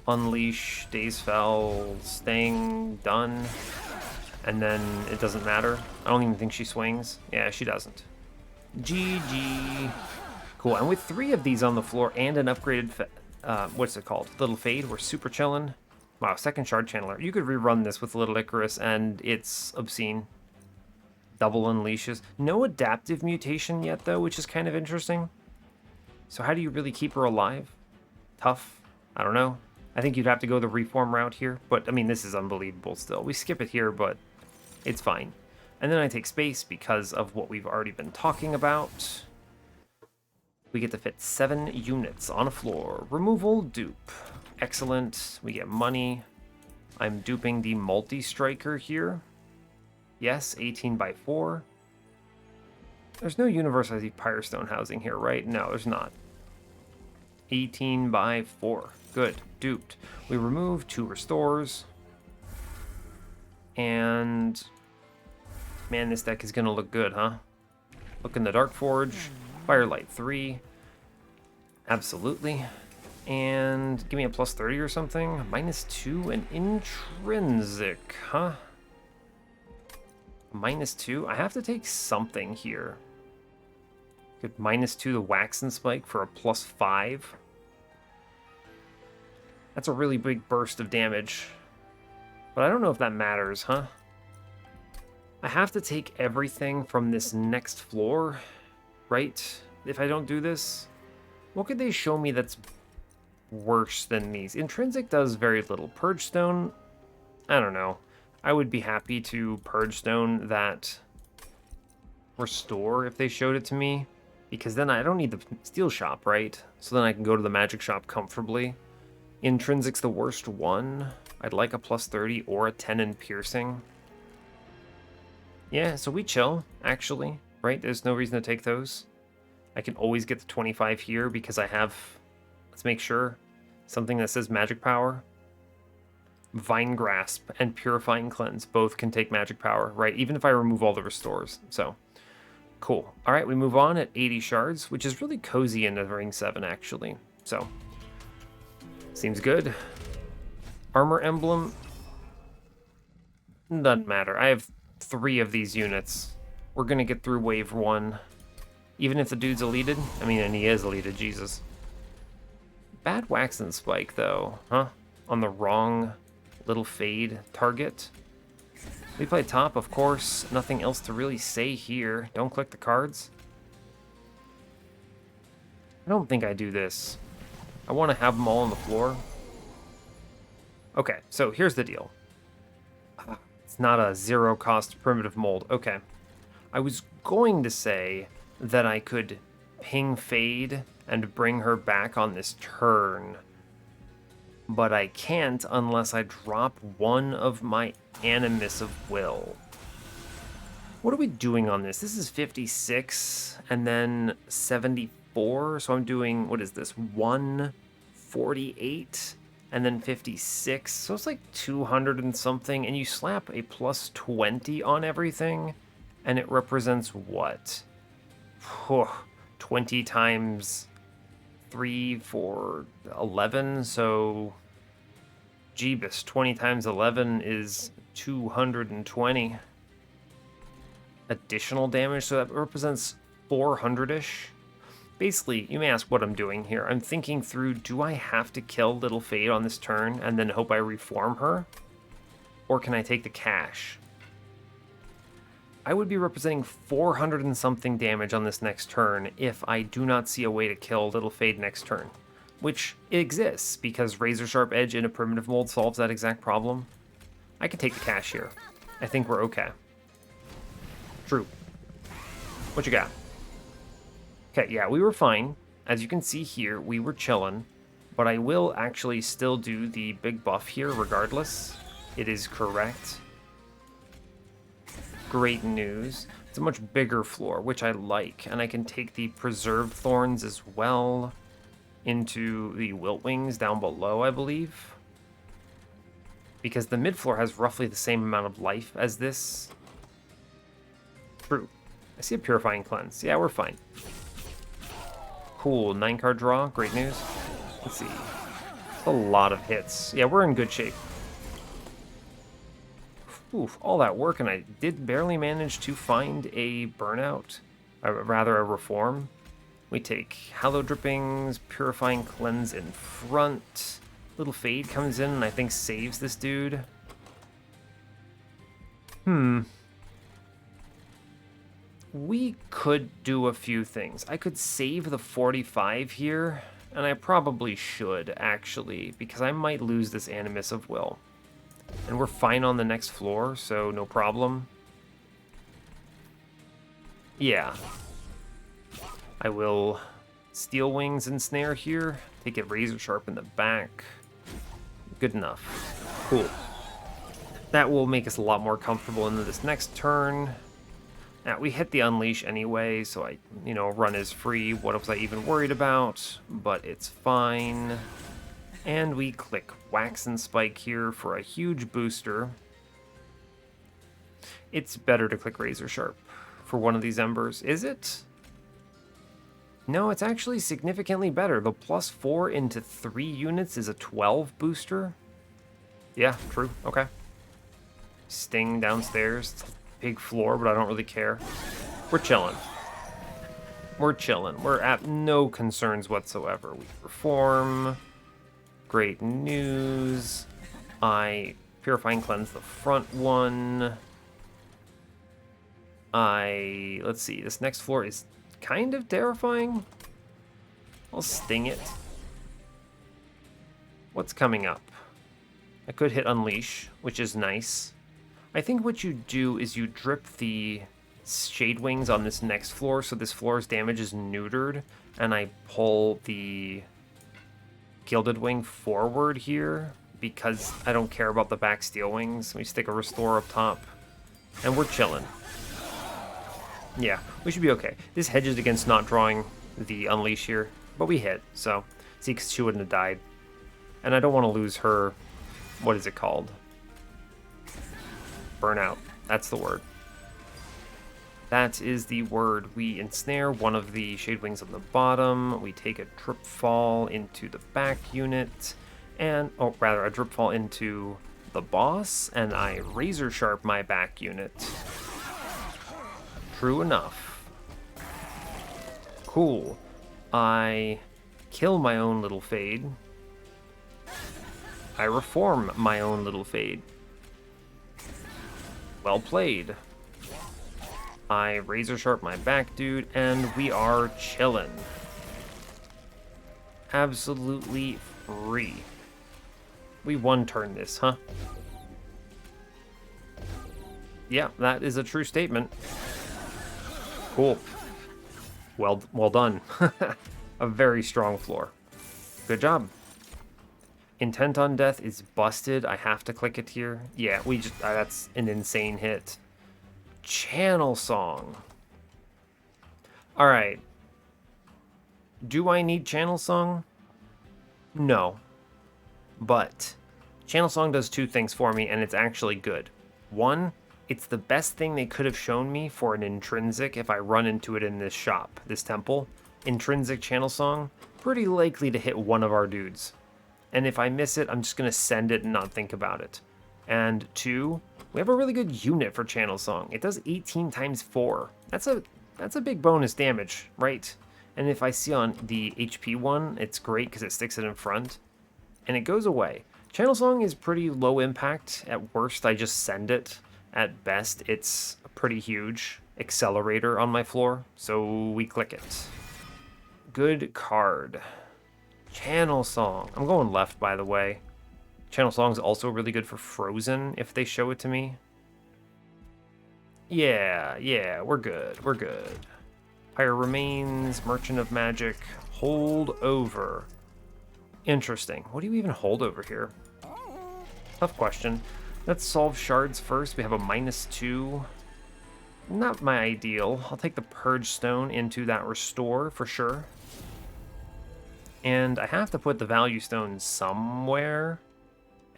Unleash, Daze Fel, Sting, done. And then it doesn't matter. I don't even think she swings. Yeah, she doesn't. GG. Cool, and with 3 of these on the floor and an upgraded, what's it called? Little Fade, we're super chillin'. Wow, second Shard Channeler. You could rerun this with Little Icarus and it's obscene. Double Unleashes. No adaptive mutation yet though, which is kind of interesting. So how do you really keep her alive? Tough? I don't know. I think you'd have to go the reform route here, but I mean, this is unbelievable still. We skip it here, but it's fine. And then I take space because of what we've already been talking about. We get to fit 7 units on a floor. Removal, dupe. Excellent. We get money. I'm duping the multi-striker here. Yes, 18 by 4. There's no University Pyrestone housing here, right? No, there's not. 18 by 4. Good. Duped. We remove 2 restores. And man, this deck is going to look good, huh? Look in the Dark Forge. Firelight 3. Absolutely. And give me a plus 30 or something. -2 and intrinsic, huh? -2. I have to take something here. Good. -2 the wax and spike for a +5. That's a really big burst of damage. But I don't know if that matters, huh? I have to take everything from this next floor, right? If I don't do this, what could they show me that's worse than these? Intrinsic does very little. Purge Stone, I don't know. I would be happy to Purge Stone that Restore if they showed it to me, because then I don't need the Steel Shop, right? So then I can go to the Magic Shop comfortably. Intrinsic's the worst one. I'd like a plus 30 or a 10 in Piercing. Yeah, so we chill, actually, right? There's no reason to take those. I can always get the 25 here because I have, let's make sure, something that says Magic Power. Vine Grasp and Purifying Cleanse both can take Magic Power, right? Even if I remove all the restores. So, cool. All right, we move on at 80 shards, which is really cozy into Ring 7, actually. So, seems good. Armor Emblem. Doesn't matter. I have 3 of these units. We're going to get through wave 1. Even if the dude's deleted. I mean, and he is deleted, Jesus. Bad Wax and Spike, though. Huh? On the wrong little fade target. We play top, of course. Nothing else to really say here. Don't click the cards. I don't think I do this. I want to have them all on the floor. Okay, so here's the deal. It's not a zero-cost primitive mold. Okay. I was going to say that I could ping Fade and bring her back on this turn, but I can't unless I drop one of my Animus of Will. What are we doing on this? This is 56 and then 74, so I'm doing, what is this, 148 and then 56, so it's like 200 and something, and you slap a plus 20 on everything, and it represents what? 20 times 3 for 11, so Jeebus, 20 times 11 is 220 additional damage, so that represents 400-ish. Basically, you may ask what I'm doing here. I'm thinking through, do I have to kill Little Fade on this turn and then hope I reform her? Or can I take the cash? I would be representing 400 and something damage on this next turn if I do not see a way to kill Little Fade next turn. Which exists, because Razor Sharp Edge in a primitive mold solves that exact problem. I can take the cash here. I think we're okay. True. What you got? Okay, yeah, we were fine. As you can see here, we were chilling. But I will actually still do the big buff here regardless. It is correct. Great news. It's a much bigger floor, which I like. And I can take the Preserved Thorns as well into the Wilt Wings down below, I believe. Because the mid floor has roughly the same amount of life as this. True. I see a Purifying Cleanse. Yeah, we're fine. Cool. 9-card draw. Great news. Let's see. A lot of hits. Yeah, we're in good shape. Oof, all that work, and I did barely manage to find a burnout. Rather, a reform. We take Hallow Drippings, Purifying Cleanse in front. Little Fade comes in and I think saves this dude. We could do a few things. I could save the 45 here, and I probably should, actually, because I might lose this Animus of Will. And we're fine on the next floor, so no problem. Yeah. I will Steel Wings and Snare here. Take it Razor Sharp in the back. Good enough. Cool. That will make us a lot more comfortable into this next turn. Now, we hit the Unleash anyway, so run is free. What was I even worried about? But it's fine. And we click Wax and Spike here for a huge booster. It's better to click Razor Sharp for one of these Embers. Is it? No, it's actually significantly better. The +4 into 3 units is a 12 booster. Yeah, true. Okay. Sting downstairs. It's a big floor, but I don't really care. We're chilling. We're chilling. We're at no concerns whatsoever. We perform. Great news. I Purify and Cleanse the front one. Let's see. This next floor is kind of terrifying. I'll Sting it. What's coming up? I could hit Unleash, which is nice. I think what you do is you drip the Shade Wings on this next floor, so this floor's damage is neutered, and I pull the Gilded Wing forward here, because I don't care about the back Steel Wings. We stick a Restore up top, and we're chilling. Yeah, we should be okay. This hedges against not drawing the Unleash here, but we hit, so see, because she wouldn't have died. And I don't want to lose her, what is it called? Burnout. That's the word. That is the word. We ensnare one of the Shade Wings on the bottom. We take a Drip Fall into the back unit, and, oh, rather, a Drip Fall into the boss, and I Razor Sharp my back unit. True enough. Cool. I kill my own little Fade. I reform my own little Fade. Well played. I Razor Sharp my back dude, and we are chillin'. Absolutely free. We one-turn this, huh? Yeah, that is a true statement. Cool. Well done. A very strong floor. Good job. Intent on Death is busted. I have to click it here. Yeah, that's an insane hit. Channel Song. All right. Do I need Channel Song? No. But Channel Song does two things for me, and it's actually good. One, it's the best thing they could have shown me for an intrinsic if I run into it in this shop, this temple. Intrinsic Channel Song, pretty likely to hit one of our dudes. And if I miss it, I'm just going to send it and not think about it. And two, we have a really good unit for Channel Song. It does 18 times 4. That's a big bonus damage, right? And if I see on the HP one, it's great because it sticks it in front. And it goes away. Channel Song is pretty low impact. At worst, I just send it. At best, it's a pretty huge accelerator on my floor. So we click it. Good card. Channel Song. I'm going left, by the way. Channel Song is also really good for Frozen, if they show it to me. Yeah, we're good, we're good. Pyre Remains, Merchant of Magic, Hold Over. Interesting. What do you even hold over here? Tough question. Let's solve shards first. We have a -2. Not my ideal. I'll take the Purge Stone into that Restore for sure. And I have to put the Value Stone somewhere.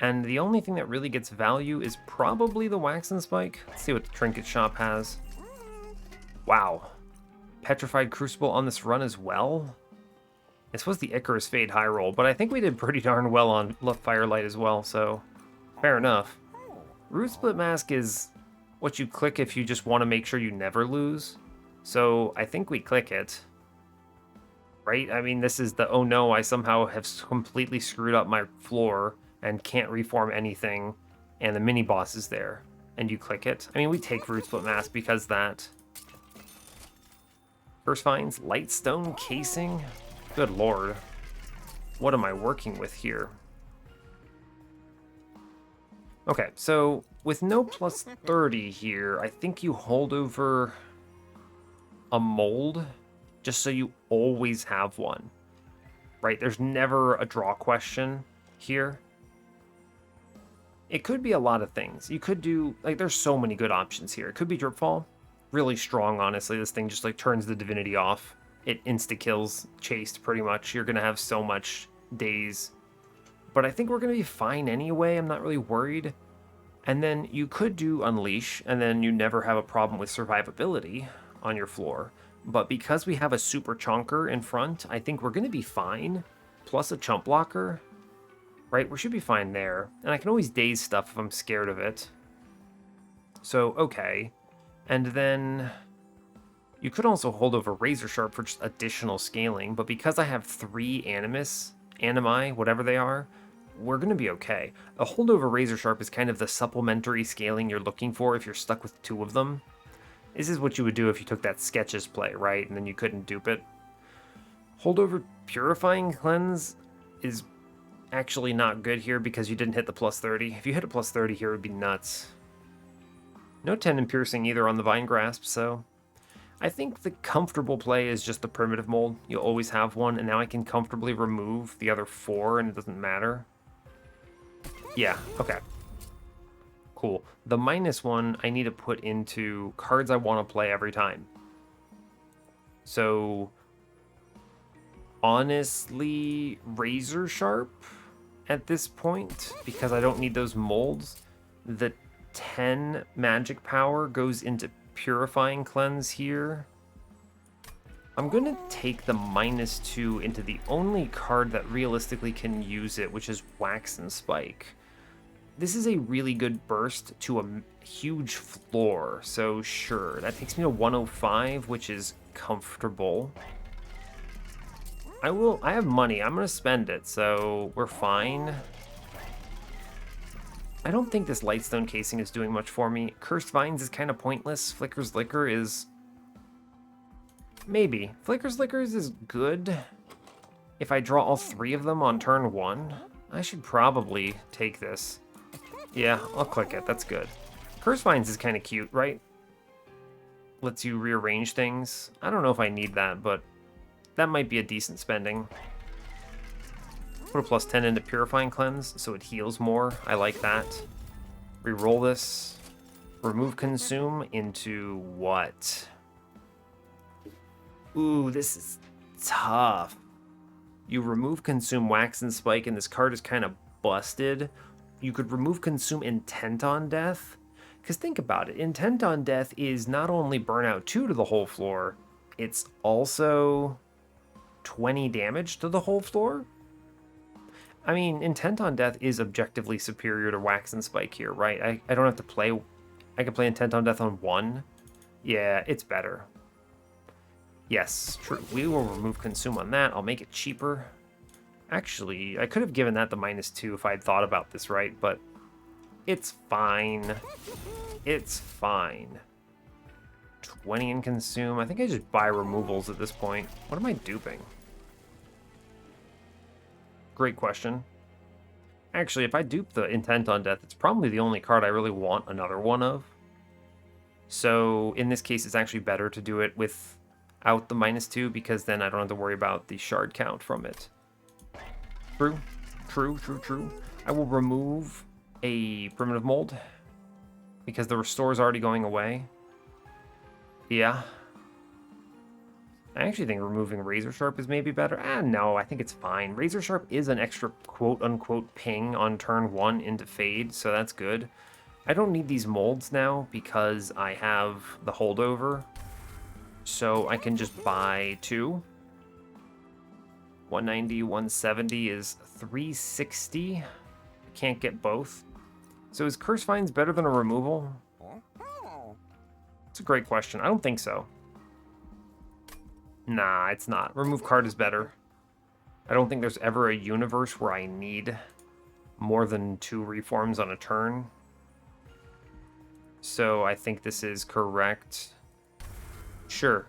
And the only thing that really gets value is probably the Wax and Spike. Let's see what the Trinket Shop has. Wow. Petrified Crucible on this run as well? This was the Icarus Fade high roll, but I think we did pretty darn well on Firelight as well, so fair enough. Root Split Mask is what you click if you just want to make sure you never lose. So I think we click it. Right? I mean, this is the, oh no, I somehow have completely screwed up my floor and can't reform anything, and the mini-boss is there, and you click it. I mean, we take Root Split Mask because that. First finds Lightstone Casing. Good lord. What am I working with here? Okay, so with no +30 here, I think you hold over a mold just so you always have one, right? There's never a draw question here. It could be a lot of things. You could do, like, there's so many good options here. It could be Dripfall. Really strong, honestly. This thing just, like, turns the Divinity off. It insta-kills Chased, pretty much. You're going to have so much daze. But I think we're going to be fine anyway. I'm not really worried. And then you could do Unleash, and then you never have a problem with survivability on your floor. But because we have a Super Chonker in front, I think we're going to be fine. Plus a Chump Blocker. Right, we should be fine there. And I can always daze stuff if I'm scared of it. So, okay. And then you could also hold over Razor Sharp for just additional scaling, but because I have 3 Animi, whatever they are, we're going to be okay. A holdover Razor Sharp is kind of the supplementary scaling you're looking for if you're stuck with 2 of them. This is what you would do if you took that Sketches play, right? And then you couldn't dupe it. Holdover Purifying Cleanse is actually not good here because you didn't hit the plus 30. If you hit a plus 30 here, it would be nuts. No Tendon Piercing either on the Vine Grasp, so I think the comfortable play is just the Primitive Mold. You'll always have one, and now I can comfortably remove the other 4, and it doesn't matter. Yeah, okay. Cool. The -1 I need to put into cards I want to play every time. So, honestly, Razor Sharp at this point, because I don't need those molds. The 10 magic power goes into Purifying Cleanse here. I'm going to take the -2 into the only card that realistically can use it, which is Wax and Spike. This is a really good burst to a huge floor, so sure. That takes me to 105, which is comfortable. I have money. I'm going to spend it, so we're fine. I don't think this Lightstone casing is doing much for me. Cursed Vines is kind of pointless. Flicker's Liquor is... maybe. Flicker's Liquors is good. If I draw all 3 of them on turn 1, I should probably take this. Yeah, I'll click it. That's good. Cursed Vines is kind of cute, right? Lets you rearrange things. I don't know if I need that, but that might be a decent spending. Put a plus 10 into Purifying Cleanse, so it heals more. I like that. Reroll this. Remove Consume into what? Ooh, this is tough. You remove Consume, Wax and Spike, and this card is kind of busted. You could remove Consume Intent on Death. Because think about it. Intent on Death is not only Burnout 2 to the whole floor, it's also 20 damage to the whole floor? I mean, Intent on Death is objectively superior to Wax and Spike here, right? I don't have to play... I can play Intent on Death on 1. Yeah, it's better. Yes, true. We will remove Consume on that. I'll make it cheaper. Actually, I could have given that the -2 if I had thought about this right, but it's fine. It's fine. 20 in Consume. I think I just buy removals at this point. What am I duping? Great question. Actually, if I dupe the Intent on Death, it's probably the only card I really want another one of. So in this case, it's actually better to do it without the -2 because then I don't have to worry about the shard count from it. True, true, true, true. I will remove a Primitive Mold because the Restore is already going away. Yeah. I actually think removing Razor Sharp is maybe better. No, I think it's fine. Razor Sharp is an extra quote-unquote ping on turn 1 into Fade, so that's good. I don't need these molds now because I have the holdover, so I can just buy 2. 190, 170 is 360. I can't get both. So is Curse Vines better than a removal? It's a great question. I don't think so. Nah, it's not. Remove card is better. I don't think there's ever a universe where I need more than 2 reforms on a turn. So I think this is correct. Sure.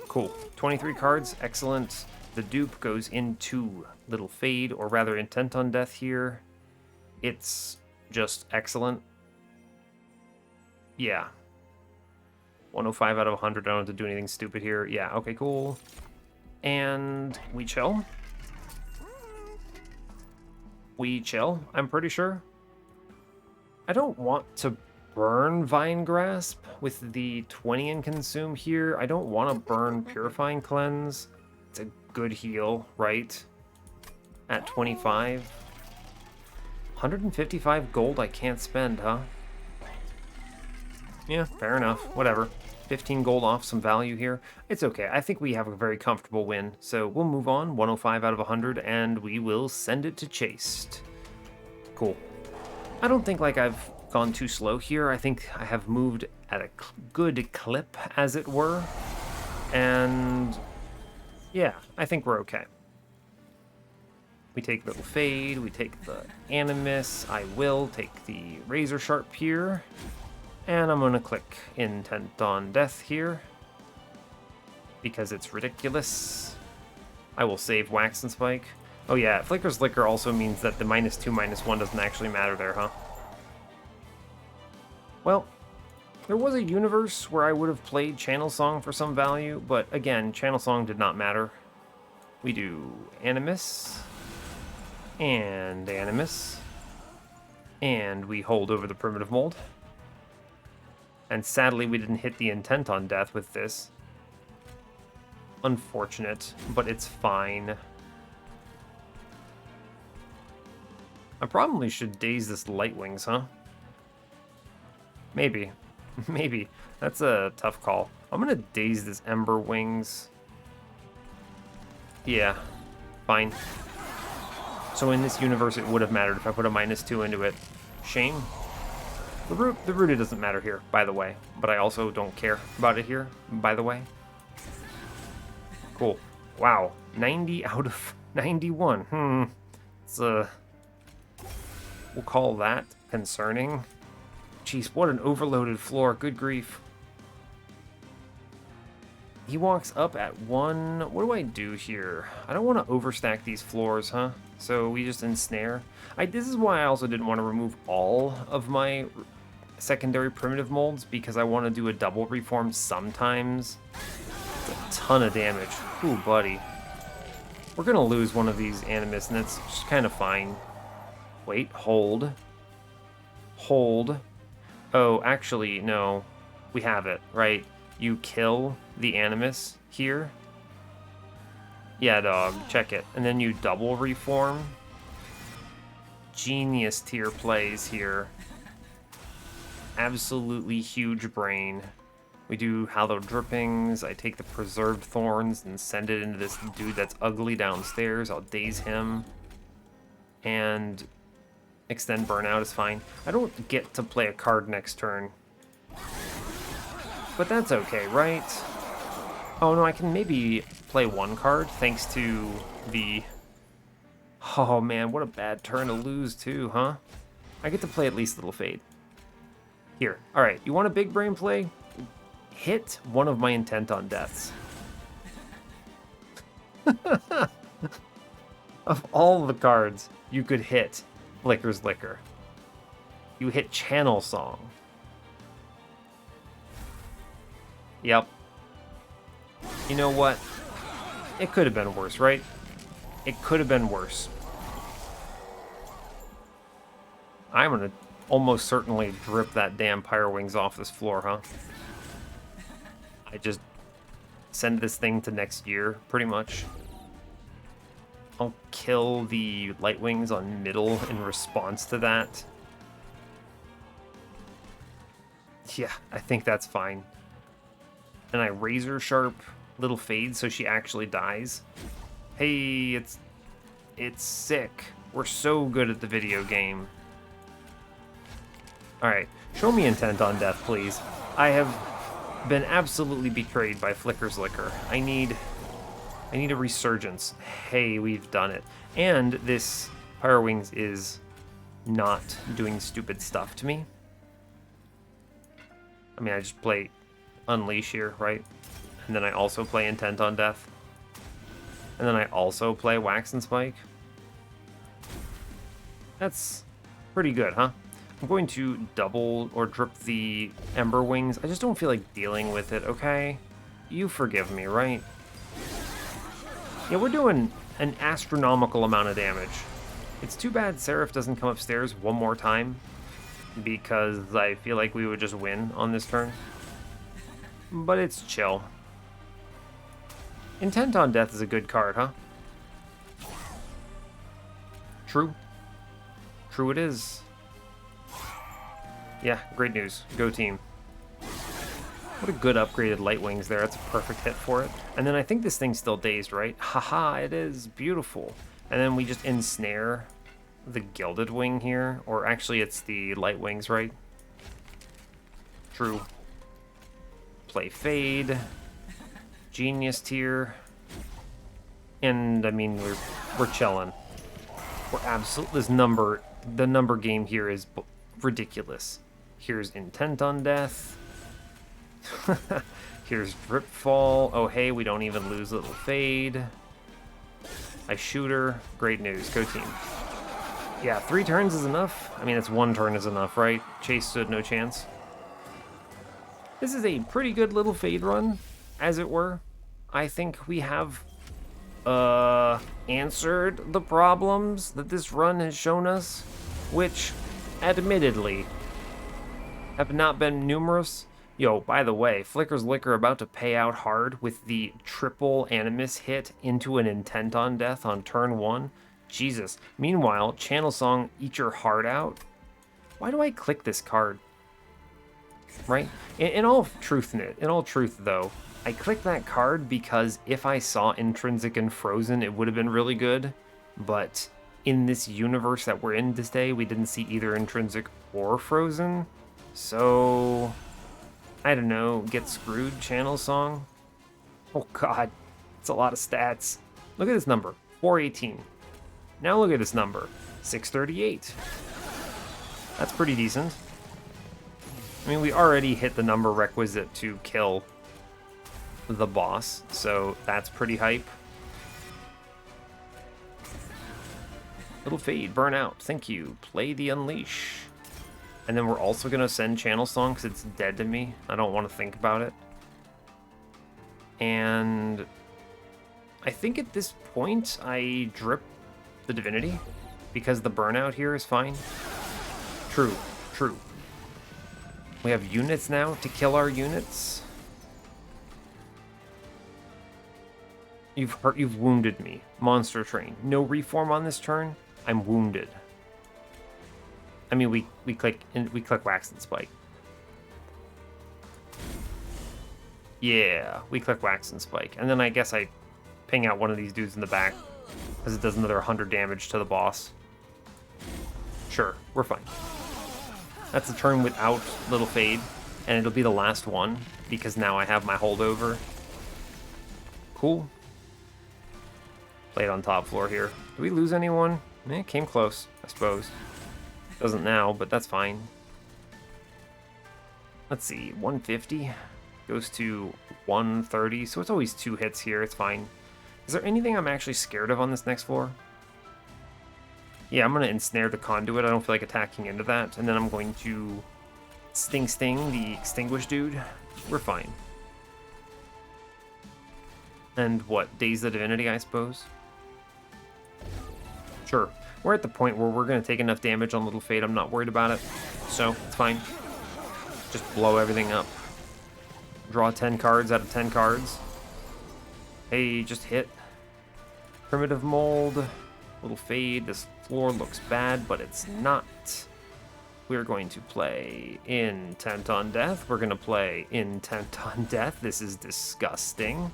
Cool. 23 cards. Excellent. The dupe goes into Little Fade, or rather Intent on Death here. It's just excellent. Yeah. 105 out of 100. I don't have to do anything stupid here. Yeah, okay, cool. And we chill. We chill, I'm pretty sure. I don't want to burn Vine Grasp with the 20 in consume here. I don't want to burn Purifying Cleanse. It's a good heal, right? At 25. 155 gold I can't spend, huh? Yeah, fair enough. Whatever. 15 gold off some value here. It's okay. I think we have a very comfortable win. So we'll move on. 105 out of 100, and we will send it to Chased. Cool. I don't think like I've gone too slow here. I think I have moved at a good clip, as it were. And yeah, I think we're okay. We take Little Fade, we take the Animus. I will take the Razor Sharp here. And I'm gonna click Intent on Death here. Because it's ridiculous. I will save Wax and Spike. Oh yeah, Flicker's Liquor also means that the -2, -1 doesn't actually matter there, huh? Well, there was a universe where I would have played Channel Song for some value, but again, Channel Song did not matter. We do Animus, and Animus, and we hold over the Primitive Mold. And sadly, we didn't hit the Intent on Death with this. Unfortunate, but it's fine. I probably should daze this Light Wings, huh? Maybe. Maybe. That's a tough call. I'm gonna daze this Ember Wings. Yeah. Fine. So in this universe, it would have mattered if I put a -2 into it. Shame. The root it doesn't matter here, by the way. But I also don't care about it here, by the way. Cool. Wow. 90 out of 91. It's we'll call that concerning. Jeez, what an overloaded floor. Good grief. He walks up at 1. What do I do here? I don't want to overstack these floors, huh? So we just ensnare. This is why I also didn't want to remove all of my secondary primitive molds, because I want to do a double reform sometimes. It's a ton of damage. Ooh, buddy. We're going to lose one of these Animus, and it's just kind of fine. Wait, hold. Hold. Oh, actually, no. We have it, right? You kill the Animus here. Yeah, dog, check it. And then you double reform. Genius tier plays here. Absolutely huge brain. We do Hallowed Drippings. I take the Preserved Thorns and send it into this dude that's ugly downstairs. I'll daze him. And Extend Burnout is fine. I don't get to play a card next turn. But that's okay, right? Oh no, I can maybe play one card thanks to the... Oh man, what a bad turn to lose too, huh? I get to play at least Little Fade. Here, alright, you want a big brain play? Hit one of my Intent on Deaths. Of all the cards you could hit Flicker's Liquor, you hit Channel Song. Yep. You know what? It could have been worse, right? It could have been worse. I'm gonna almost certainly drip that damn Pyre Wings off this floor, huh? I just send this thing to next year, pretty much. I'll kill the Light Wings on middle in response to that. Yeah, I think that's fine. And I Razor Sharp Little Fade so she actually dies. Hey, it's sick. We're so good at the video game. Alright, show me Intent on Death, please. I have been absolutely betrayed by Flicker's Liquor. I need a resurgence. Hey, we've done it. And this Pyre Wings is not doing stupid stuff to me. I mean, I just play Unleash here, right? And then I also play Intent on Death. And then I also play Wax and Spike. That's pretty good, huh? I'm going to double or drip the Ember Wings. I just don't feel like dealing with it, okay? You forgive me, right? Yeah, we're doing an astronomical amount of damage. It's too bad Seraph doesn't come upstairs one more time, because I feel like we would just win on this turn. But it's chill. Intent on Death is a good card, huh? True. True it is. Yeah, great news. Go team. What a good upgraded Light Wings there. That's a perfect hit for it. And then I think this thing's still dazed, right? Haha, it is. Beautiful. And then we just ensnare the Gilded Wing here. Or actually, it's the Light Wings, right? True. Play Fade. Genius tier. And, I mean, we're chilling. We're absolutely... The number game here is ridiculous. Here's Intent on Death. Here's Drip Fall. Oh, hey, we don't even lose Little Fade. I shoot her. Great news. Go team. Yeah, 3 turns is enough. I mean, it's 1 turn is enough, right? Chase stood no chance. This is a pretty good Little Fade run, as it were. I think we have answered the problems that this run has shown us, which, admittedly, have not been numerous. Yo, by the way, Flicker's Liquor about to pay out hard with the triple Animus hit into an Intent on Death on turn 1. Jesus. Meanwhile, Channel Song, Eat Your Heart Out. Why do I click this card? Right? In all truth, though, I clicked that card because if I saw Intrinsic and Frozen, it would have been really good. But in this universe that we're in today, we didn't see either Intrinsic or Frozen. So... I don't know, get screwed, Channel Song. Oh god, it's a lot of stats. Look at this number, 418. Now look at this number, 638. That's pretty decent. I mean, we already hit the number requisite to kill the boss, so that's pretty hype. Little Fade, burn out, thank you. Play the Unleash. And then we're also going to send Channel Song because it's dead to me. I don't want to think about it. And I think at this point I drip the Divinity because the burnout here is fine. True, true. We have units now to kill our units. You've wounded me. Monster Train. No reform on this turn. I'm wounded. I mean, we click Wax and Spike. Yeah, we click Wax and Spike, and then I guess I ping out one of these dudes in the back because it does another 100 damage to the boss. Sure, we're fine. That's a turn without Little Fade, and it'll be the last one because now I have my holdover. Cool. Play it on top floor here. Did we lose anyone? It came close, I suppose. Doesn't now, but that's fine. Let's see, 150 goes to 130, so it's always 2 hits here, it's fine. Is there anything I'm actually scared of on this next floor? Yeah, I'm gonna ensnare the conduit, I don't feel like attacking into that, and then I'm going to Sting the Extinguish dude. We're fine. And what, Daze the Divinity, I suppose? Sure. We're at the point where we're going to take enough damage on Little Fade. I'm not worried about it. So, it's fine. Just blow everything up. Draw 10 cards out of 10 cards. Hey, just hit. Primitive Mold. Little Fade. This floor looks bad, but it's not. We're going to play Intent on Death. We're going to play Intent on Death. This is disgusting.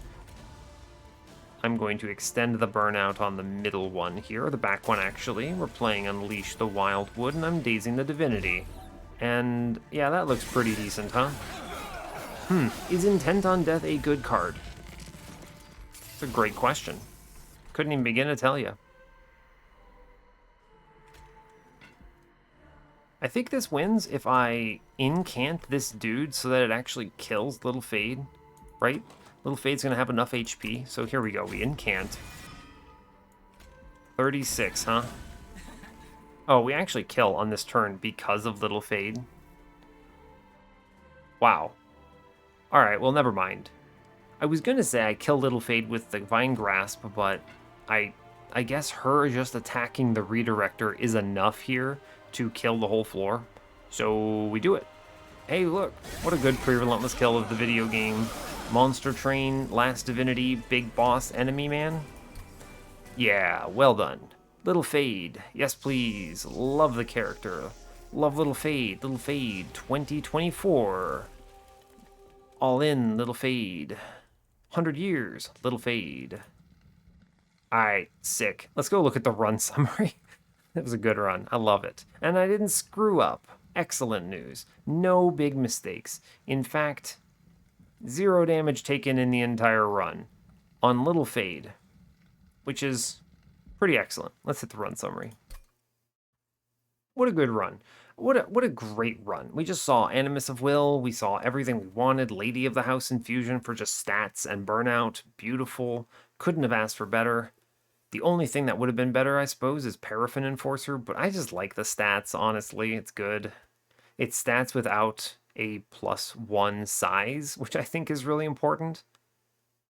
I'm going to extend the burnout on the middle one here, or the back one actually. We're playing Unleash the Wildwood, and I'm dazing the Divinity. And yeah, that looks pretty decent, huh? Is Intent on Death a good card? It's a great question. Couldn't even begin to tell you. I think this wins if I incant this dude so that it actually kills Little Fade, right? Little Fade's gonna have enough HP, so here we go, we incant. 36, huh? Oh, we actually kill on this turn because of Little Fade. Wow. Alright, well, never mind. I was gonna say I kill Little Fade with the Vine Grasp, but I I guess her just attacking the Redirector is enough here to kill the whole floor. So we do it. Hey, look, what a good pre-relentless kill of the video game. Monster Train, Last Divinity, Big Boss, Enemy Man. Yeah, well done. Little Fade, yes please. Love the character. Love Little Fade, Little Fade 2024. All in, Little Fade. 100 years, Little Fade. Alright, sick. Let's go look at the run summary. It was a good run. I love it. And I didn't screw up. Excellent news. No big mistakes. In fact, 0 damage taken in the entire run on Little Fade, which is pretty excellent. Let's hit the run summary. What a good run. What a great run. We just saw Animus of Will. We saw everything we wanted. Lady of the House Infusion for just stats and burnout. Beautiful. Couldn't have asked for better. The only thing that would have been better, I suppose, is Paraffin Enforcer, but I just like the stats, honestly. It's good. It's stats without a +1 size, which I think is really important.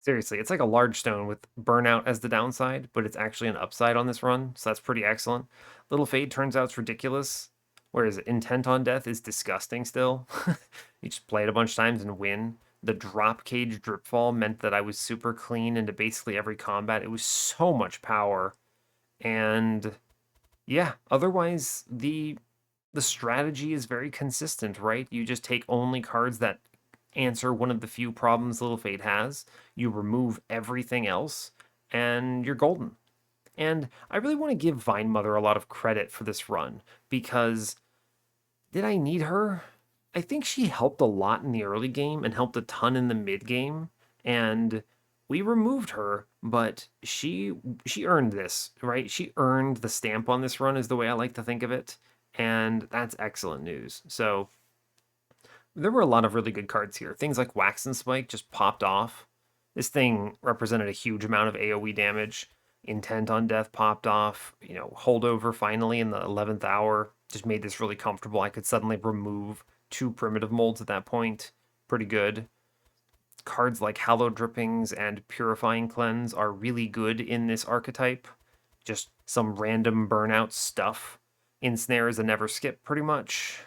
Seriously, it's like a large stone with burnout as the downside, but it's actually an upside on this run, so that's pretty excellent. Little Fade turns out it's ridiculous, whereas Intent on Death is disgusting still. You just play it a bunch of times and win. The drop cage dripfall meant that I was super clean into basically every combat. It was so much power. And yeah, otherwise the strategy is very consistent, right? You just take only cards that answer one of the few problems Little Fate has. You remove everything else, and you're golden. And I really want to give Vinemother a lot of credit for this run because did I need her? I think she helped a lot in the early game and helped a ton in the mid game. And we removed her, but she earned this, right? She earned the stamp on this run is the way I like to think of it. And that's excellent news. So there were a lot of really good cards here. Things like Wax and Spike just popped off. This thing represented a huge amount of AoE damage. Intent on Death popped off. Holdover finally in the 11th hour just made this really comfortable. I could suddenly remove 2 primitive molds at that point. Pretty good. Cards like Hallowed Drippings and Purifying Cleanse are really good in this archetype. Just some random burnout stuff. Ensnares a never skip, pretty much.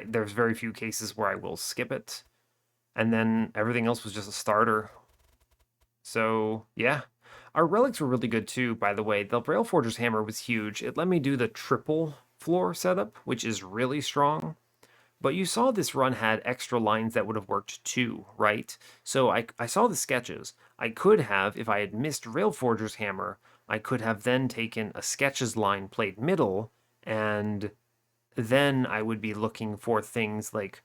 There's very few cases where I will skip it. And then everything else was just a starter. So, yeah. Our relics were really good too, by the way. The Railforger's Hammer was huge. It let me do the triple floor setup, which is really strong. But you saw this run had extra lines that would have worked too, right? So I saw the sketches. I could have, if I had missed Railforger's Hammer, I could have then taken a sketches line, played middle, and then I would be looking for things like,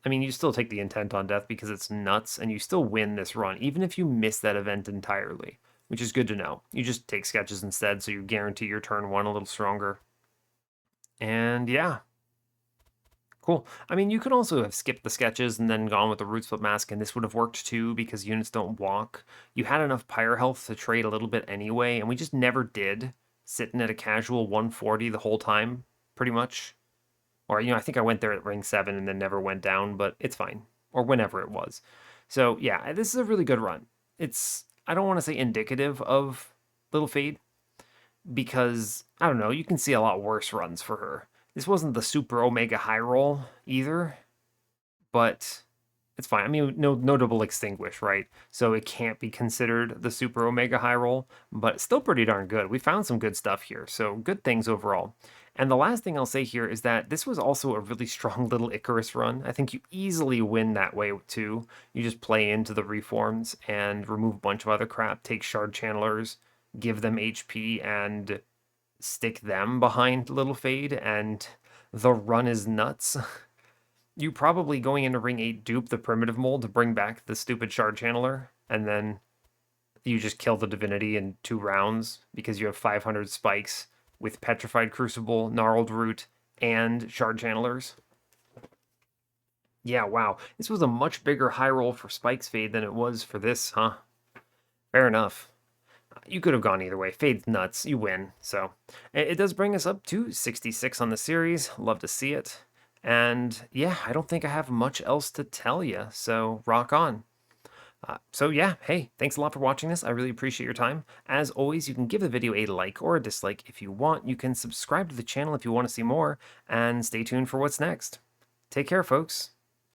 I mean, you still take the Intent on Death because it's nuts, and you still win this run, even if you miss that event entirely, which is good to know. You just take sketches instead, so you guarantee your turn 1 a little stronger. And yeah, cool. I mean, you could also have skipped the sketches and then gone with the Root Split Mask, and this would have worked too because units don't walk. You had enough Pyre health to trade a little bit anyway, and we just never did, sitting at a casual 140 the whole time, pretty much. Or, I think I went there at ring 7 and then never went down, but it's fine. Or whenever it was. So, yeah, this is a really good run. I don't want to say indicative of Little Fade, because, I don't know, you can see a lot worse runs for her. This wasn't the super Omega high roll either, but it's fine. I mean, no double extinguish, right? So it can't be considered the super Omega high roll, but still pretty darn good. We found some good stuff here, so good things overall. And the last thing I'll say here is that this was also a really strong little Icarus run. I think you easily win that way too. You just play into the reforms and remove a bunch of other crap, take shard channelers, give them HP, and stick them behind Little Fade, and the run is nuts. You probably going into ring 8 dupe the primitive mold to bring back the stupid shard channeler, and then you just kill the divinity in 2 rounds because you have 500 spikes with Petrified Crucible, Gnarled Root, and shard channelers. Yeah, wow. This was a much bigger high roll for Spike's Fade than it was for this, huh? Fair enough. You could have gone either way. Fade's nuts. You win. So it does bring us up to 66 on the series. Love to see it. And yeah, I don't think I have much else to tell you. So rock on. So yeah, hey, thanks a lot for watching this. I really appreciate your time. As always, you can give the video a like or a dislike if you want. You can subscribe to the channel if you want to see more, and stay tuned for what's next. Take care, folks.